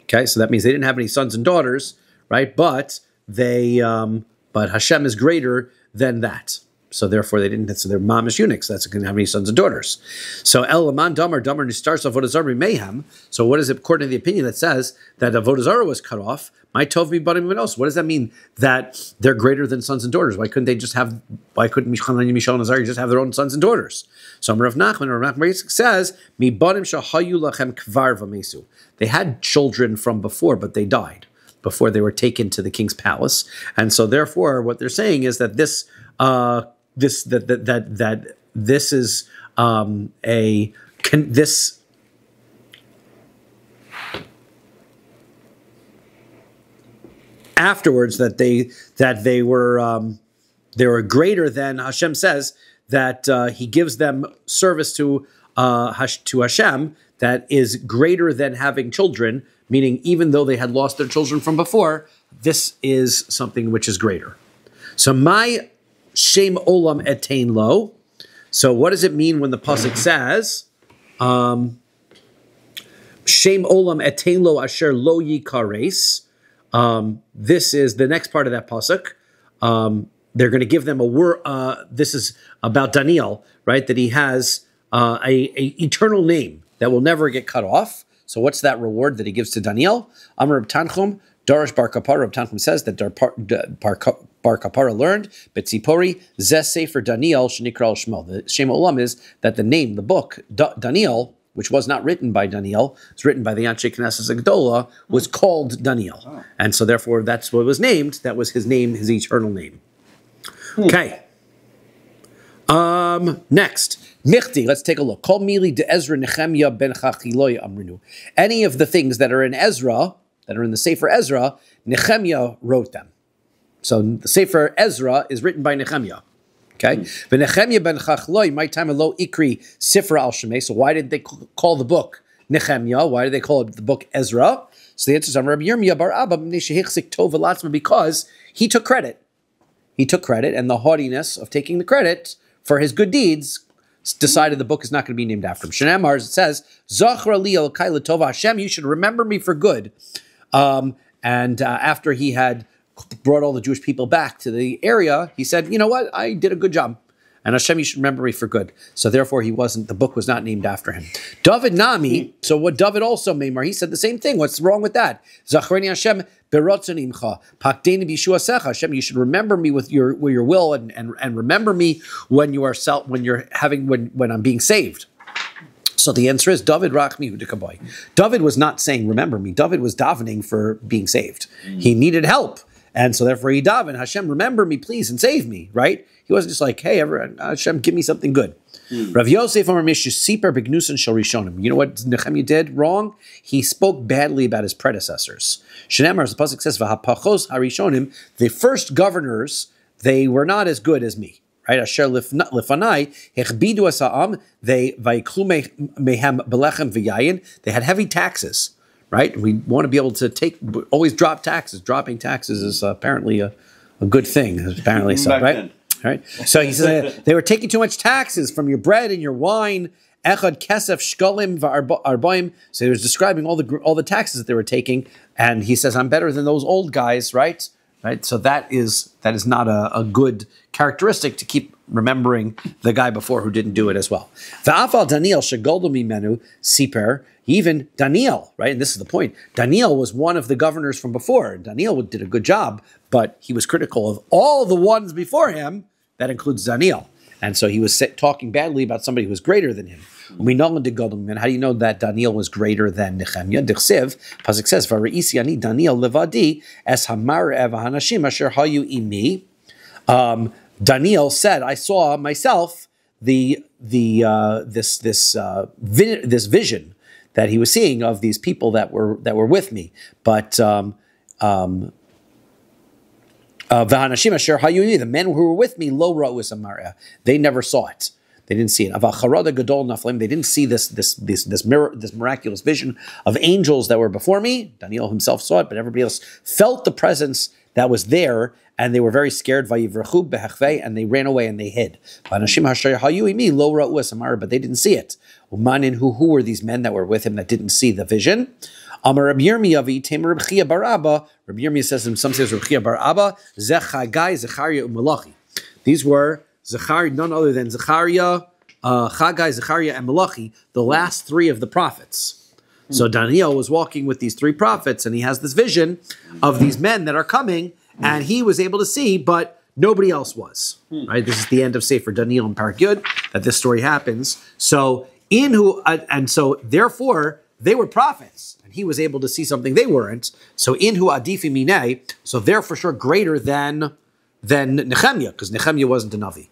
Okay, so that means they didn't have any sons and daughters, right? But Hashem is greater than that. So therefore, they're mamish eunuchs. That's going to have any sons and daughters. So el laman damar nistarsa avodah zarah mayhem. So what is it according to the opinion that says that avodah zarah was cut off? My tov mibanim mibanos. What does that mean? That they're greater than sons and daughters? Why couldn't Mishchan, Mishal, and Azar just have their own sons and daughters? So Rav Nachman says mibanim shahayu lachem kvar v'mesu. They had children from before, but they died before they were taken to the king's palace, and so therefore, what they're saying is that this is afterwards that they were greater than Hashem says that he gives them service to Hashem that is greater than having children, meaning even though they had lost their children from before, this is something which is greater. So my Shem Olam Etain Lo. So what does it mean when the pasuk says Shem Olam Etain Lo Asher Lo Yikares? This is the next part of that pasuk. They're going to give them a word. This is about Daniel, right? That he has a eternal name that will never get cut off. So what's that reward that he gives to Daniel? Amar Reb Tanchum, Darash Bar Kapara. Reb Tanchum says that Bar Kapara learned, Betzipori, Zeh Sefer Daniel, Shenikra Shmo. The Shem Olam is that the name, the book, Daniel, which was not written by Daniel, it's written by the Anshe Knesset Gedola, was called Daniel. Oh. And so therefore that's what was named. That was his name, his eternal name. Okay. Next. Michti, let's take a look. Kol mili de Ezra Nehemiah ben Chachiloy amrinu. Any of the things that are in Ezra, that are in the Sefer Ezra, Nehemiah wrote them. So the Sefer Ezra is written by Nehemiah. Okay? But Nehemiah ben Chachiloy, my time lo ikri Sifra al Shemay. So why did they call the book Nehemiah? Why did they call it the book Ezra? So the answer is Rabbi Yirmiyah bar Abba because he took credit. He took credit, and the haughtiness of taking the credit for his good deeds decided the book is not going to be named after him. Shnei it says, Zachra li elkai l'tova Hashem, you should remember me for good. And after he had brought all the Jewish people back to the area, he said, you know what, I did a good job. And Hashem, you should remember me for good. So therefore, the book was not named after him. David Nami, so what David also made, he said the same thing. What's wrong with that? Zachreni Hashem berotzon imcha, pakdeni b'yeshua secha. Hashem, you should remember me with your will and remember me when I'm being saved. So the answer is David Rachmi Hudikaboy. David was not saying remember me. David was davening for being saved. He needed help. And so therefore he davened, Hashem, remember me, please, and save me, right? He wasn't just like, hey, everyone, Hashem, give me something good. Rav Yosef Amar Mishisiper Begnusan Shel Rishonim. You know what Nehemiah did wrong? He spoke badly about his predecessors. Shenemar, as the pasuk says, V'hapachos harishonim, the first governors, they were not as good as me. Right? Asher lifanai hechbidu asa'am, they vaiklu mehem belechem v'yayin. They had heavy taxes. Right? We want to be able to always drop taxes. Dropping taxes is apparently a good thing. Apparently so, right? Right. So he says they were taking too much taxes from your bread and your wine Echad kesef shkolim va'arbaim. So he was describing all the taxes that they were taking, and he says, "I'm better than those old guys," right? Right. So that is not a good characteristic to keep remembering the guy before who didn't do it as well. Va'afal Daniel shegoldu mimenu siper. Even Daniel, right? And this is the point. Daniel was one of the governors from before. Daniel did a good job, but he was critical of all the ones before him. That includes Daniel. And so he was talking badly about somebody who was greater than him. We know in the Golden Man. How do you know that Daniel was greater than Nehemiah? Dichsev, Pasuk says, "V'reisi ani Daniel levadi es hamar evahanashim asher hayu imi." Daniel said, "I saw myself this vision that he was seeing of these people that were with me, but." The men who were with me, lo ra'u samara, they never saw it. They didn't see it. They didn't see this miraculous vision of angels that were before me. Daniel himself saw it, but everybody else felt the presence that was there, and they were very scared. And they ran away and they hid. But they didn't see it. Who were these men that were with him that didn't see the vision? Rabbi Yirmiyah says, in some says, Rabbi Chia bar Abba, Chagai, Zechariah, and Malachi. These were none other than Zechariah, Chagai, Zechariah, and Malachi, the last three of the prophets. So Daniel was walking with these three prophets, and he has this vision of these men that are coming, and he was able to see, but nobody else was. Right? This is the end of Sefer Daniel and Parak Yud that this story happens. So therefore, they were prophets. He was able to see something they weren't. So inhu adifi minei. So they're for sure greater than Nehemiah, because Nehemiah wasn't a navi.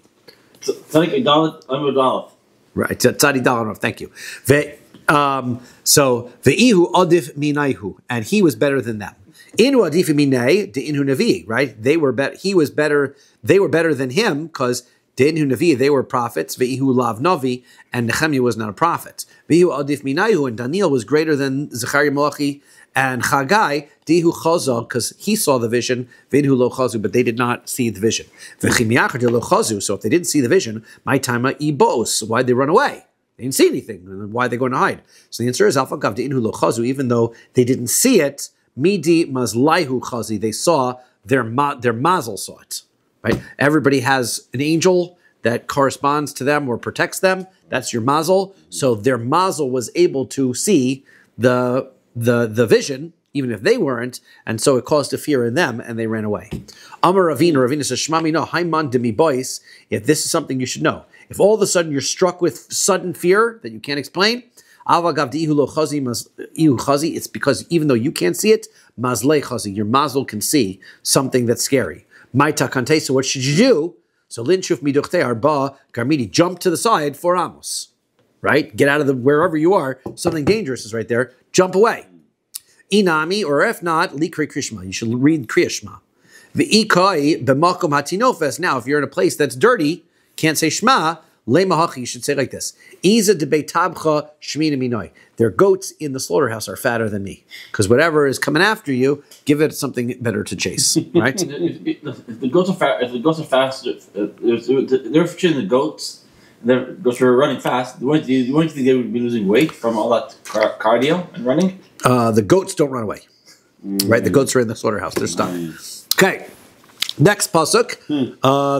Tzadi Dalet. Right. Tzadi Dalet. Thank you. So ve'ihu adif minaihu, and he was better than them. Inhu adifi minei de inhu navi. Right. They were better. He was better. They were better than him because. They were prophets, Ve'ihu lav navi, and Nehemiah was not a prophet. Ve'ihu adif minayu, and Daniel was greater than Zechariah, Malachi, and Chagai, Dihu chaza, because he saw the vision, Ve'ihu lo chazu, but they did not see the vision. V'chimiachar de lo chazu, so if they didn't see the vision, my taima ibos, why'd they run away? They didn't see anything, and why'd they go to hide? So the answer is, Alpha Gav de inhu lo chazu, even though they didn't see it, midi mazlaihu chazi, they saw, their mazel saw it. Right? Everybody has an angel that corresponds to them or protects them. That's your mazel. So their mazel was able to see the vision, even if they weren't, and so it caused a fear in them, and they ran away. Amar Ravina says, Shmami no, haiman demi bois, if this is something you should know. If all of a sudden you're struck with sudden fear that you can't explain, it's because even though you can't see it, mazlei chazi, your mazel can see something that's scary. My takante, so what should you do? So linshuf miduchte arba karmidi, jump to the side for amos. Right? Get out of wherever you are. Something dangerous is right there. Jump away. Inami, or if not, likri krishma. You should read kriyashma. V'ikai b'makom hatinofes. Now, if you're in a place that's dirty, can't say shma, lemahachi, you should say like this. Iza de beitabcha shmina minoi. Their goats in the slaughterhouse are fatter than me. Because whatever is coming after you, give it something better to chase. Right? if the goats are fast, they're featuring the goats. The goats are running fast. Wouldn't you think they would be losing weight from all that cardio and running? The goats don't run away. Right? The goats are in the slaughterhouse. They're stuck. Okay. Next pasuk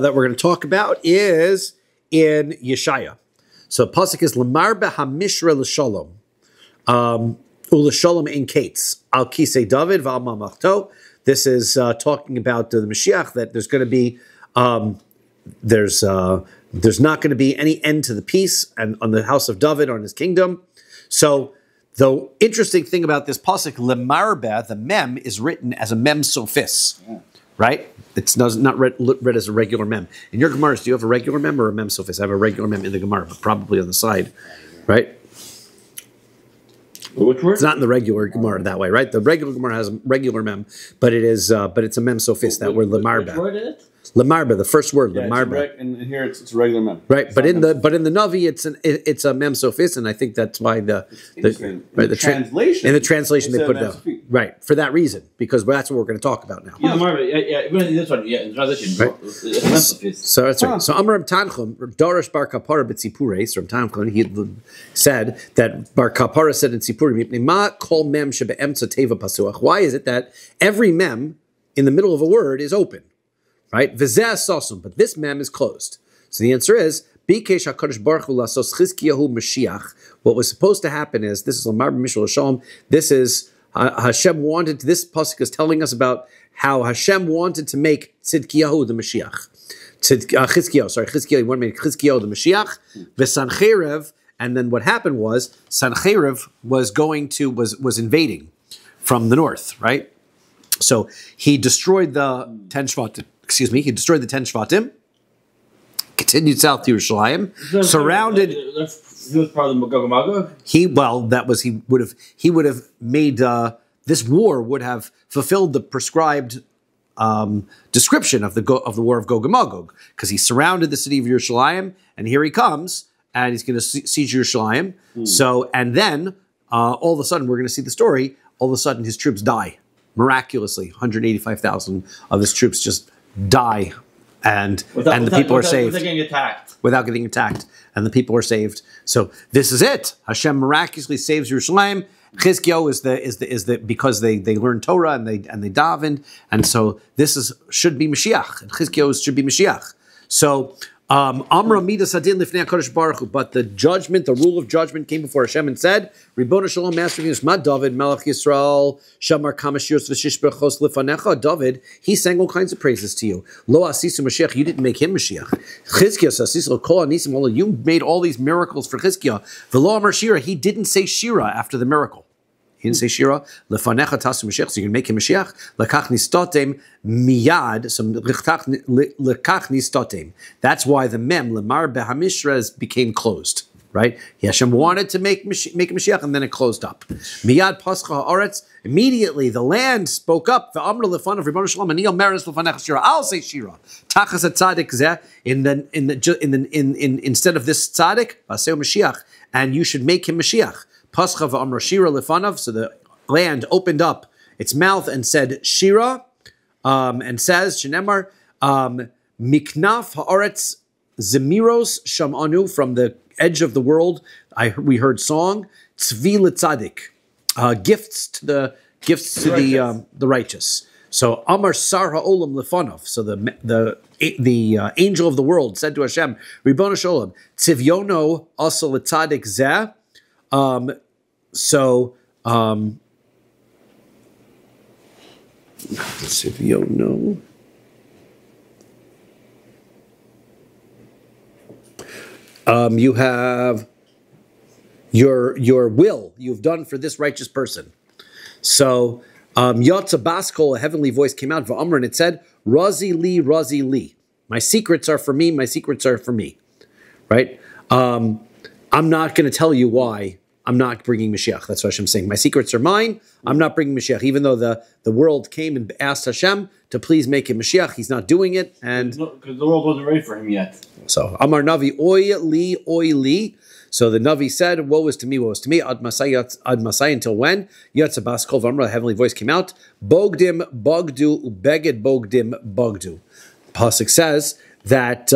that we're going to talk about is in Yeshaya. So pasuk is Lamar behamishra l'shalom. U'l'shalom in kates. Al kisei David v'al mamachto. This is talking about the Mashiach, that there's going to be there's not going to be any end to the peace and on the house of David, on his kingdom. So the interesting thing about this pasuk, Lemarbe, the mem is written as a mem sophis, right? It's not read as a regular mem. In your Gemaras, do you have a regular mem or a mem sophis? I have a regular mem in the Gemara, but probably on the side, right? Which word? It's not in the regular Gemara that way, right? The regular Gemara has a regular mem, but it's a mem sophis that word Lemarbe. Which word is it? Lemarba, the first word, lemarba. And here it's a regular mem. Right, but in the Navi it's a mem sofis, and I think that's why the translation in the translation they put it out. Right, for that reason, because that's what we're going to talk about now. Yeah, this one, in translation. Right. So that's right. So Amram Tanchum, Darash Bar Kapara B'Tzipures, from Tanchum, he said that Bar Kapara said in Tzipuri, Ma kol mem shebe'emtza teva pasuach. Why is it that every mem in the middle of a word is open? Right? V'zeh sosum, but this mem is closed. So the answer is, Bikesh HaKadosh Baruch Hu lasos Chizkiyahu Mashiach. What was supposed to happen is, this is Lamar B'Mishul Hashem, this is, Hashem wanted, this pasuk is telling us about how Hashem wanted to make Tzidkiyahu the Mashiach. Chizkiyahu, he wanted to make Chizkiyahu the Mashiach, V'Sancherev, and then what happened was, Sancherev was invading from the north, right? So he destroyed the 10 Shvatim. He destroyed the 10 Shvatim, continued south to Yerushalayim, surrounded. He was part of the Magog and Magog? He would have made, this war would have fulfilled the prescribed description of the war of Gog and Magog, because he surrounded the city of Yerushalayim, and here he comes, and he's going to siege Yerushalayim. So, and then, all of a sudden, we're going to see the story, all of a sudden his troops die. Miraculously, 185,000 of his troops just die, and the people are saved without getting attacked, and the people are saved. So this is it. Hashem miraculously saves Yerushalayim. Chizkiyahu is the because they learned Torah and they davened, and so this should be Mashiach. Chizkiyahu should be Mashiach. So. Amra Midas Hadin Lifnei HaKadosh Baruch Hu, but the judgment, the rule of judgment came before Hashem and said, Ribbono Shalom, Master of Universe, Ma David, Melech Yisrael, Shamar Kama Shiros V'Shish Berachos Lifanecha. David, he sang all kinds of praises to you. Lo Asisu Mashiach, you didn't make him Mashiach. Chizkiyahu Asisu Kol Anisim, you made all these miracles for Chizkiyahu. V'lo Amar Shira, he didn't say Shira after the miracle. He didn't say Shira. Lefanecha tasu Mashiach, so you can make him Mashiach. Lekach nistotem miyad. So lekach nistotem. That's why the mem lemar behamishres became closed. Right? Hashem wanted to make a Mashiach, and then it closed up. Miyad pascha haaretz. Immediately the land spoke up. The amr lefanav Ribbono Shalom aniyal meres lefanecha Shira. I'll say Shira. Tachas atzadik zeh instead of this tzadik vaseu Mashiach, and you should make him Mashiach. Pascha v'amra Shira lefanav, so the land opened up its mouth and said Shira, and says Shenemar miknaf haaretz zemiros shamanu, from the edge of the world we heard song tzvi l'tzadik, gifts to the righteous. So Amar Sar Ha'olam Lefanov. So the angel of the world said to Hashem, Ribbono Shalom, Tzivyono Asa L'Tzadik Zeh. Tzivyono. You have your will you've done for this righteous person. So Yatza Baskol, a heavenly voice came out of Amr, and it said, Razi li, my secrets are for me, my secrets are for me. Right? I'm not going to tell you why I'm not bringing Mashiach. That's what Hashem's saying. My secrets are mine. I'm not bringing Mashiach. Even though the world came and asked Hashem to please make him Mashiach, he's not doing it. And because the world wasn't ready for him yet. So Amar Navi oy li. So the Navi said, woe is to me, woe is to me. Ad Masai, until when? Yatza Baskol V'amra, the heavenly voice came out. Bogdim bogdu ubeged bogdim bogdu. Pasuk says that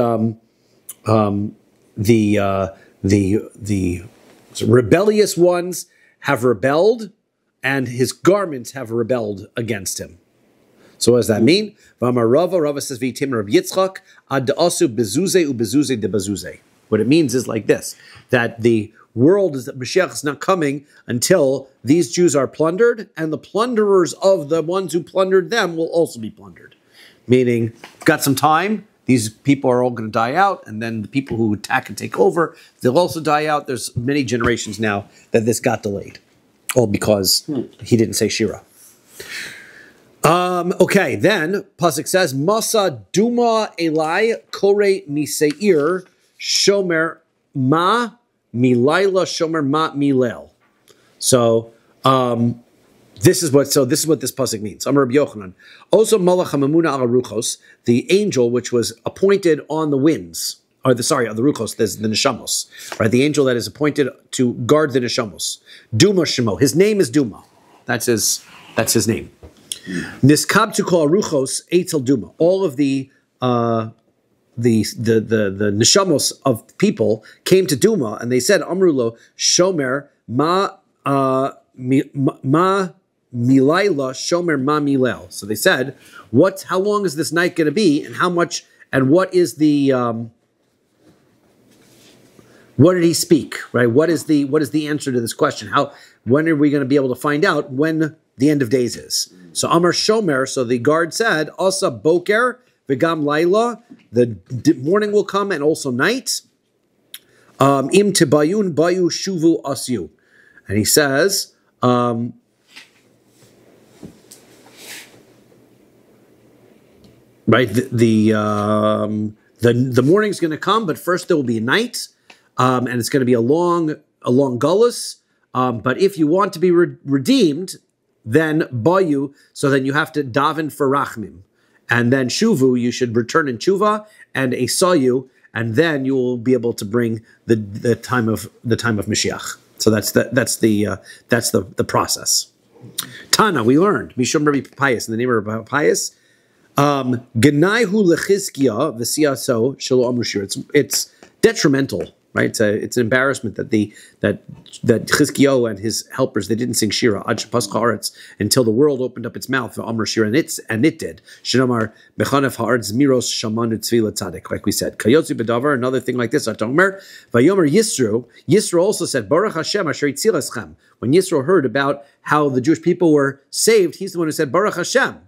the rebellious ones have rebelled, and his garments have rebelled against him. So what does that mean? Rava says, V'yitim Rabbi Yitzchak, ad asu bezuze ubezuze de bezuze. What it means is like this, that the world is that Mashiach is not coming until these Jews are plundered, and the plunderers of the ones who plundered them will also be plundered. Meaning, got some time, these people are all going to die out, and then the people who attack and take over, they'll also die out. There's many generations now that this got delayed, all because he didn't say Shira. Okay, then Pasuk says, Masa Duma Elai Kore Miseir Shomer Ma Milaila Shomer Ma Milel. So This is what this pasuk means. Amar Rabbi Yochanan. Also Malach HaMamuna Al Ruchos, the angel which was appointed on the winds, on the Ruchos, there's the Neshamos, right? The angel that is appointed to guard the Neshamos. Duma Shemo. His name is Duma. That's his name. Niskab to call Ruchos Eitzel Duma. All of the Neshamos of people came to Duma and they said, Amrulo Shomer Ma Milaila Shomer Ma Milel. So they said, how long is this night going to be, and how much, and what is the what did he speak? Right? What is the answer to this question? When are we going to be able to find out when the end of days is? So Amar Shomer, so the guard said, Asa Boker V'gam Laila, the morning will come and also night. Im Tibayun Bayu Shuvu Asyu. And he says, right, the morning's going to come, but first there will be a night, and it's going to be a long gullus. But if you want to be redeemed, then bayu, so then you have to daven for rachmim, and then shuvu, you should return in tshuva, and esayu, and then you will be able to bring the time of Mashiach. So that's the process. Tana, we learned Mishum Rabbi Pius, in the name of Rabbi Pius. Genaihu lechizkiah v'siyaso shelo amru shir. It's detrimental, right? It's an embarrassment that Chizkiyahu and his helpers, they didn't sing Shira ad shepas haaretz until the world opened up its mouth for amru shir, and it did. Shenamar bechanef haaretz miros shamanu tzvila tzadik, like we said. Kayotzi bedavar, another thing like this. Atomer vayomer Yisro. Yisro also said Baruch Hashem asher yitzil eschem. When Yisro heard about how the Jewish people were saved, he's the one who said Baruch Hashem.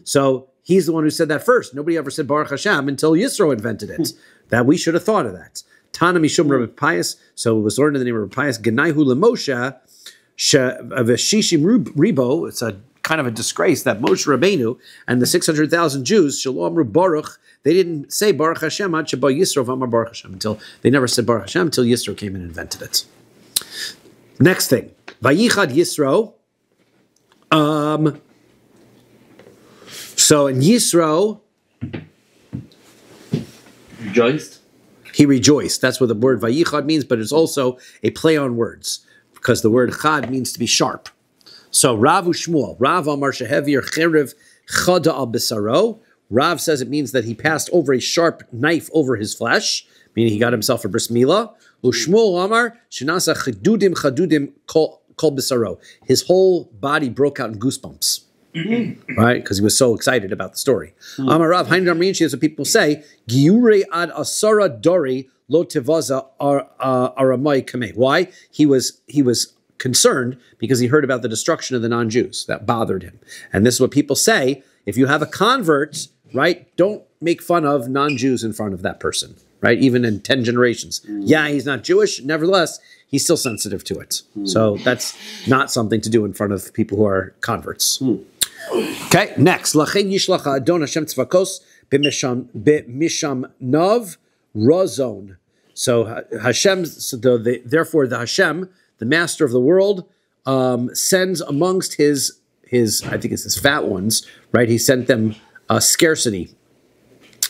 So he's the one who said that first. Nobody ever said Baruch Hashem until Yisro invented it. That we should have thought of that. Tana Mishum Rabbi Pius. So it was learned in the name of Rabbi Pius. Genaihu LeMoshe Veshishim Ribo. It's a kind of a disgrace that Moshe Rabbeinu and the 600,000 Jews Shalom Ru Baruch, they didn't say Baruch Hashem ad sheba Yisro v'amar Baruch Hashem, until they never said Baruch Hashem until Yisro came and invented it. Next thing, Vayichad Yisro. So in Yisro, rejoiced. He rejoiced. That's what the word Vayichad means, but it's also a play on words, because the word Chad means to be sharp. So Rav Ushmuel, Rav Amar Shehevir Cherev Chada al Bisaro. Rav says it means that he passed over a sharp knife over his flesh, meaning he got himself a bris milah. Ushmuel Amar Shinasa Chadudim Kol Bisaro. His whole body broke out in goosebumps. Right, because he was so excited about the story. Amar Rav Hainu Amrin, she has what people say, Giure ad asara dori lo tevaza aramai kamei. Why? He was concerned because he heard about the destruction of the non-Jews. That bothered him. And this is what people say, if you have a convert, right, don't make fun of non-Jews in front of that person, right? Even in 10 generations. Yeah, he's not Jewish, nevertheless, he's still sensitive to it. So that's not something to do in front of people who are converts. Okay, next. Lachen yishlach Adon Hashem tzvakos b'misham nov razon. So Hashem, therefore the Hashem, the master of the world, sends amongst his I think it's his fat ones, right? He sent them scarcity.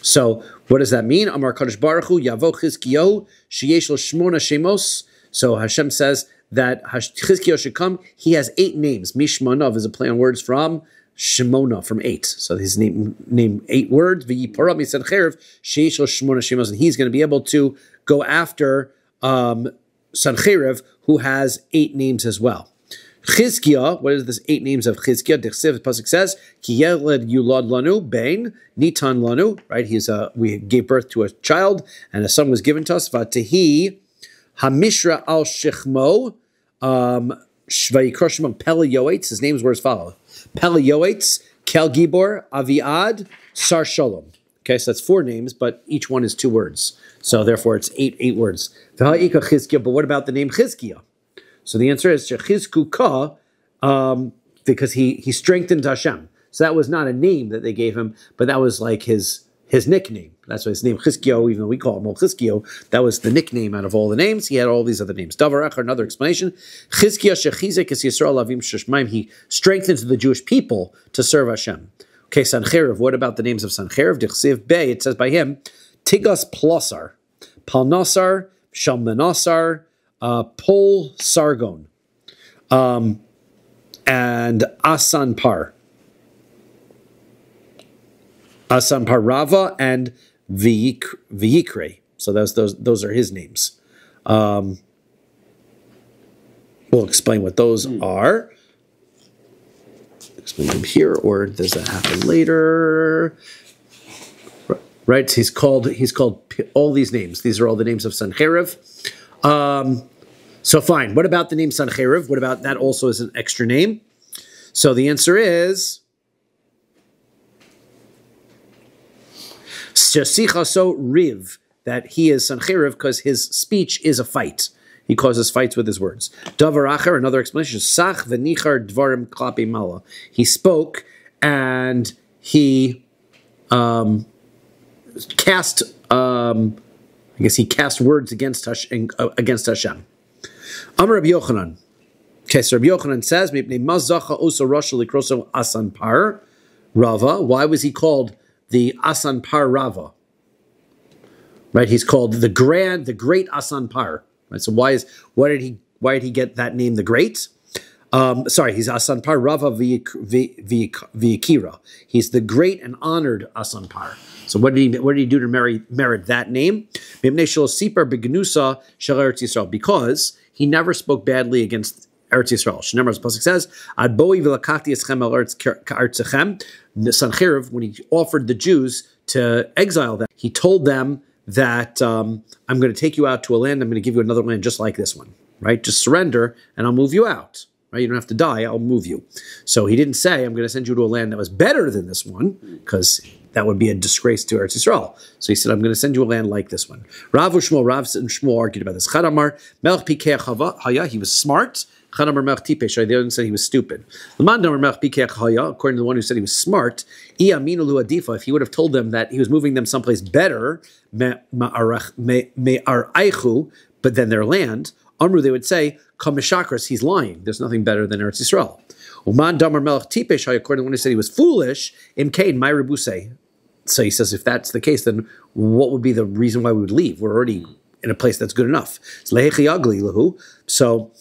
So what does that mean? Amar Kadosh Baruch Hu Yavo Chizkiyahu sheyesh lo shmona shemos. So Hashem says that Chizkiyahu should come. He has 8 names. Mishmanav is a play on words from Shemona, from 8. So his name 8 words. V'yiparah misad cherev sheyesh lo shmona shemos, and he's going to be able to go after Sanhedrin, who has 8 names as well. Chizkiah, what is this 8 names of Chizkiah? Dechsev, the pasuk says, Ki yeled yulad lanu bein nitan lanu. Right, we gave birth to a child, and a son was given to us. Vatehi hamishra al shechmo shvayikroshim Pele Yoetz. His names were as follows: Pele Yoetz, Kel Gibor, Aviad, Sar Shalom. Okay, so that's 4 names, but each one is 2 words. So therefore, it's 8 words. But what about the name Chizkiah? So the answer is Shechizku Ka, because he strengthened Hashem. So that was not a name that they gave him, but that was like his his nickname. That's why his name Chizkio, even though we call him Chizkio, that was the nickname out of all the names. He had all these other names. Davar Echar, another explanation. Chizkio shechizek es Yisrael avim sheshmaim. He strengthens the Jewish people to serve Hashem. Okay, Sanhedrin. What about the names of Sanhedrin? Dichsiv Bey. It says by him, Tigas Plosar, Palnasar, Shalmanasar, Pol Sargon, and Asan Par Rava, and Vayikre. So those are his names. We'll explain what those are. Explain them here, or does that happen later? Right? He's called all these names. These are all the names of Sanhedrin. So fine. What about the name Sanhedrin? What about that? Also is an extra name. So the answer is Shasichaso Riv, that he is Sanhedrin because his speech is a fight. He causes fights with his words. Davar Acher, another explanation, Sach v'nichar dvarim klapi mala. He spoke and he cast, I guess he cast words against Hashem. Amar Rabbi Yochanan. Okay, so Rabbi Yochanan says, Asan Par Rava. Why was he called the Asan Par Rava? Right, he's called the great Asan Par. Right, so why did he get that name, the Great? Sorry, he's Asan Par Rava V'Yikira. He's the great and honored Asan Par. So what did he do to merit that name? Because he never spoke badly against Eretz Yisrael. Shneimar, as the pasuk says, "Ad boi v'lakachti eschem el artzechem." Sanhedrin, when he offered the Jews to exile them, he told them that I'm going to take you out to a land. I'm going to give you another land just like this one. Right? Just surrender, and I'll move you out. Right? You don't have to die. I'll move you. So he didn't say, I'm going to send you to a land that was better than this one, because that would be a disgrace to Eretz Yisrael. So he said, I'm going to send you a land like this one. Rav and Shmuel argued about this. Chadamar, Melech Pikech Haya, he was smart. Chadamar Melech Tipesh, the other one said he was stupid. Lamandamar Melech Pikech Haya, according to the one who said he was smart, Iyaminu Lu Adifa, if he would have told them that he was moving them someplace better, Me'araichu, but than their land, Amru, they would say, Kamishakras, he's lying. There's nothing better than Eretz Yisrael. Uman Damar Melech Tipesh, according to the one who said he was foolish, Imkain, my Rebuse. So he says, if that's the case, then what would be the reason why we would leave? We're already in a place that's good enough. So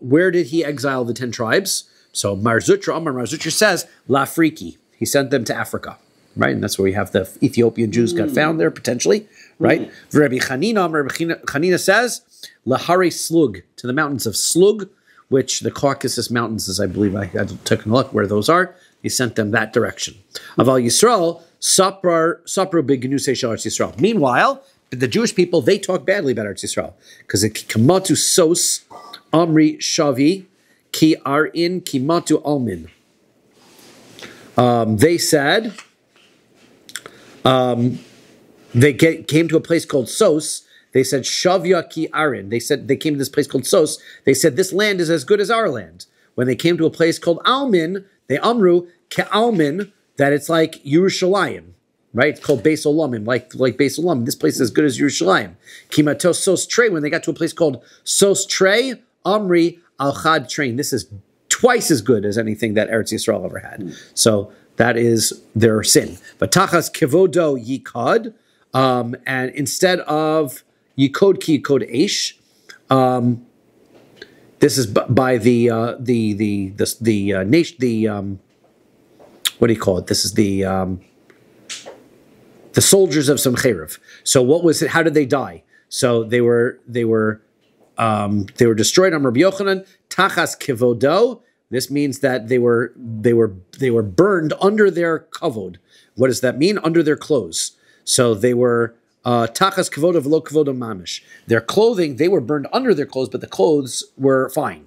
where did he exile the 10 tribes? So Mar Zutra says, Lafriki. He sent them to Africa. Right? And that's where we have the Ethiopian Jews got found there, potentially. Right? Rabbi Chanina says, Lahari Slug, to the mountains of Slug, which the Caucasus Mountains is, I believe, I had to take a look where those are. He sent them that direction. Aval Yisrael, Sapru Begnusei Eretz Yisrael. Meanwhile, the Jewish people, they talk badly about Eretz Yisrael. Because it Kamatu Sos, Amri Shavi, Ki Arin Kimatu Almin. They said, they came to a place called Sos. They said, Shavya Ki Arin. They came to this place called Sos. They said, this land is as good as our land. When they came to a place called Almin, they Amru, Ke Almin, that it's like Yerushalayim. Right? It's called Beis Olamim, like Beis Olamim. This place is as good as Yerushalayim. Kimato Sos Trey, when they got to a place called Sos Trey, Amri Al Chad Train. This is twice as good as anything that Eretz Yisrael ever had. So that is their sin. But Tachas Kevodo Yikad, and instead of Yikod Ki Yikod Eish, this is by the what do you call it? This is the soldiers of Sanhedrin. So what was it? How did they die? So they were destroyed on Rabbi Yochanan. Tachas Kevodo. This means that they were burned under their kavod. What does that mean? Under their clothes. So they were tachas kavoda v'lo kavoda mamish. Their clothing, they were burned under their clothes, but the clothes were fine.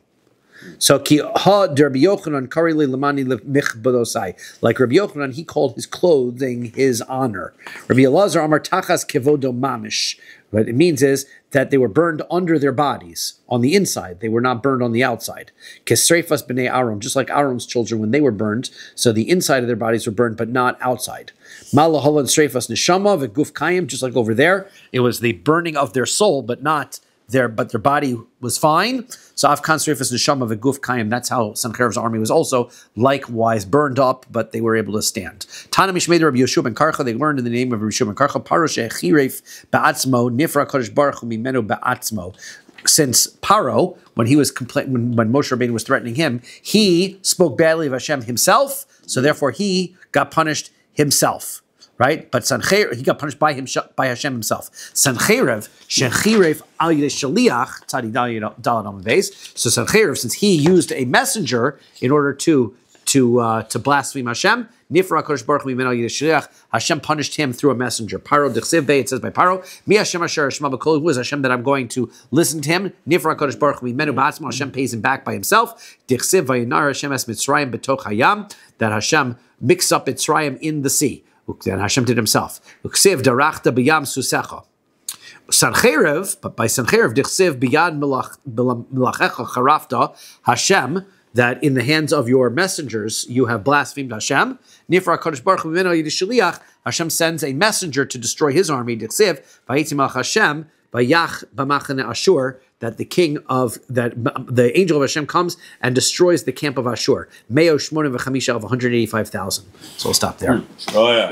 So ki ha Rabbi Yochanan kari li lamani michbodosai. Like Rabbi Yochanan, he called his clothing his honor. Rabbi Elazar amar tachas kevodo mamish. What it means is that they were burned under their bodies, on the inside. They were not burned on the outside. Kesreifas b'nei Aaron, just like Aaron's children when they were burned. So the inside of their bodies were burned, but not outside. Malaholan streifas neshama v'guf kayim, just like over there, it was the burning of their soul, but their body was fine. So Afkan streifas neshama v'guf kayim. That's how Sancheriv's army was also likewise burned up, but they were able to stand. Tana mishmei Rabbi Yeshua ben Karcha. They learned in the name of Rabbi Yeshua ben Karcha. Paro she'chiref ba'atzmo nifra kodesh baruch hu mimenu ba'atzmo. Since Paro, when he was when Moshe Rabbeinu was threatening him, he spoke badly of Hashem himself. So therefore, he got punished himself. Right, but Sancheriv, he got punished by Hashem himself. Sancheriv, shechiref al yidei shaliach tzadi dalad on the base. So Sancheriv, since he used a messenger in order to blaspheme Hashem, nifra kodesh baruch hu mimenu al yidei shaliach, Hashem punished him through a messenger. Paro dichsev bei, it says by Paro, mi Hashem asher Shema b'kol, who is Hashem that I'm going to listen to him? Nifra kodesh baruch hu mimenu ba'atzmo, Hashem pays him back by himself. Dichsev vayinar Hashem es Mitzrayim b'toch hayam, that Hashem mixed up Mitzrayim in the sea. And Hashem did himself. Sancheriv, but by Sancheriv, dichsev biyad melachecha charafta, Hashem, that in the hands of your messengers you have blasphemed Hashem. Nifra kodesh baruch hu mimenu yidei shaliach, Hashem sends a messenger to destroy his army. Dichsev vayitzi malach Hashem vayach b'machane Ashur, that the angel of Hashem comes and destroys the camp of Ashur. Meo shmonim v'chamisha of 185,000. So we'll stop there. Oh yeah.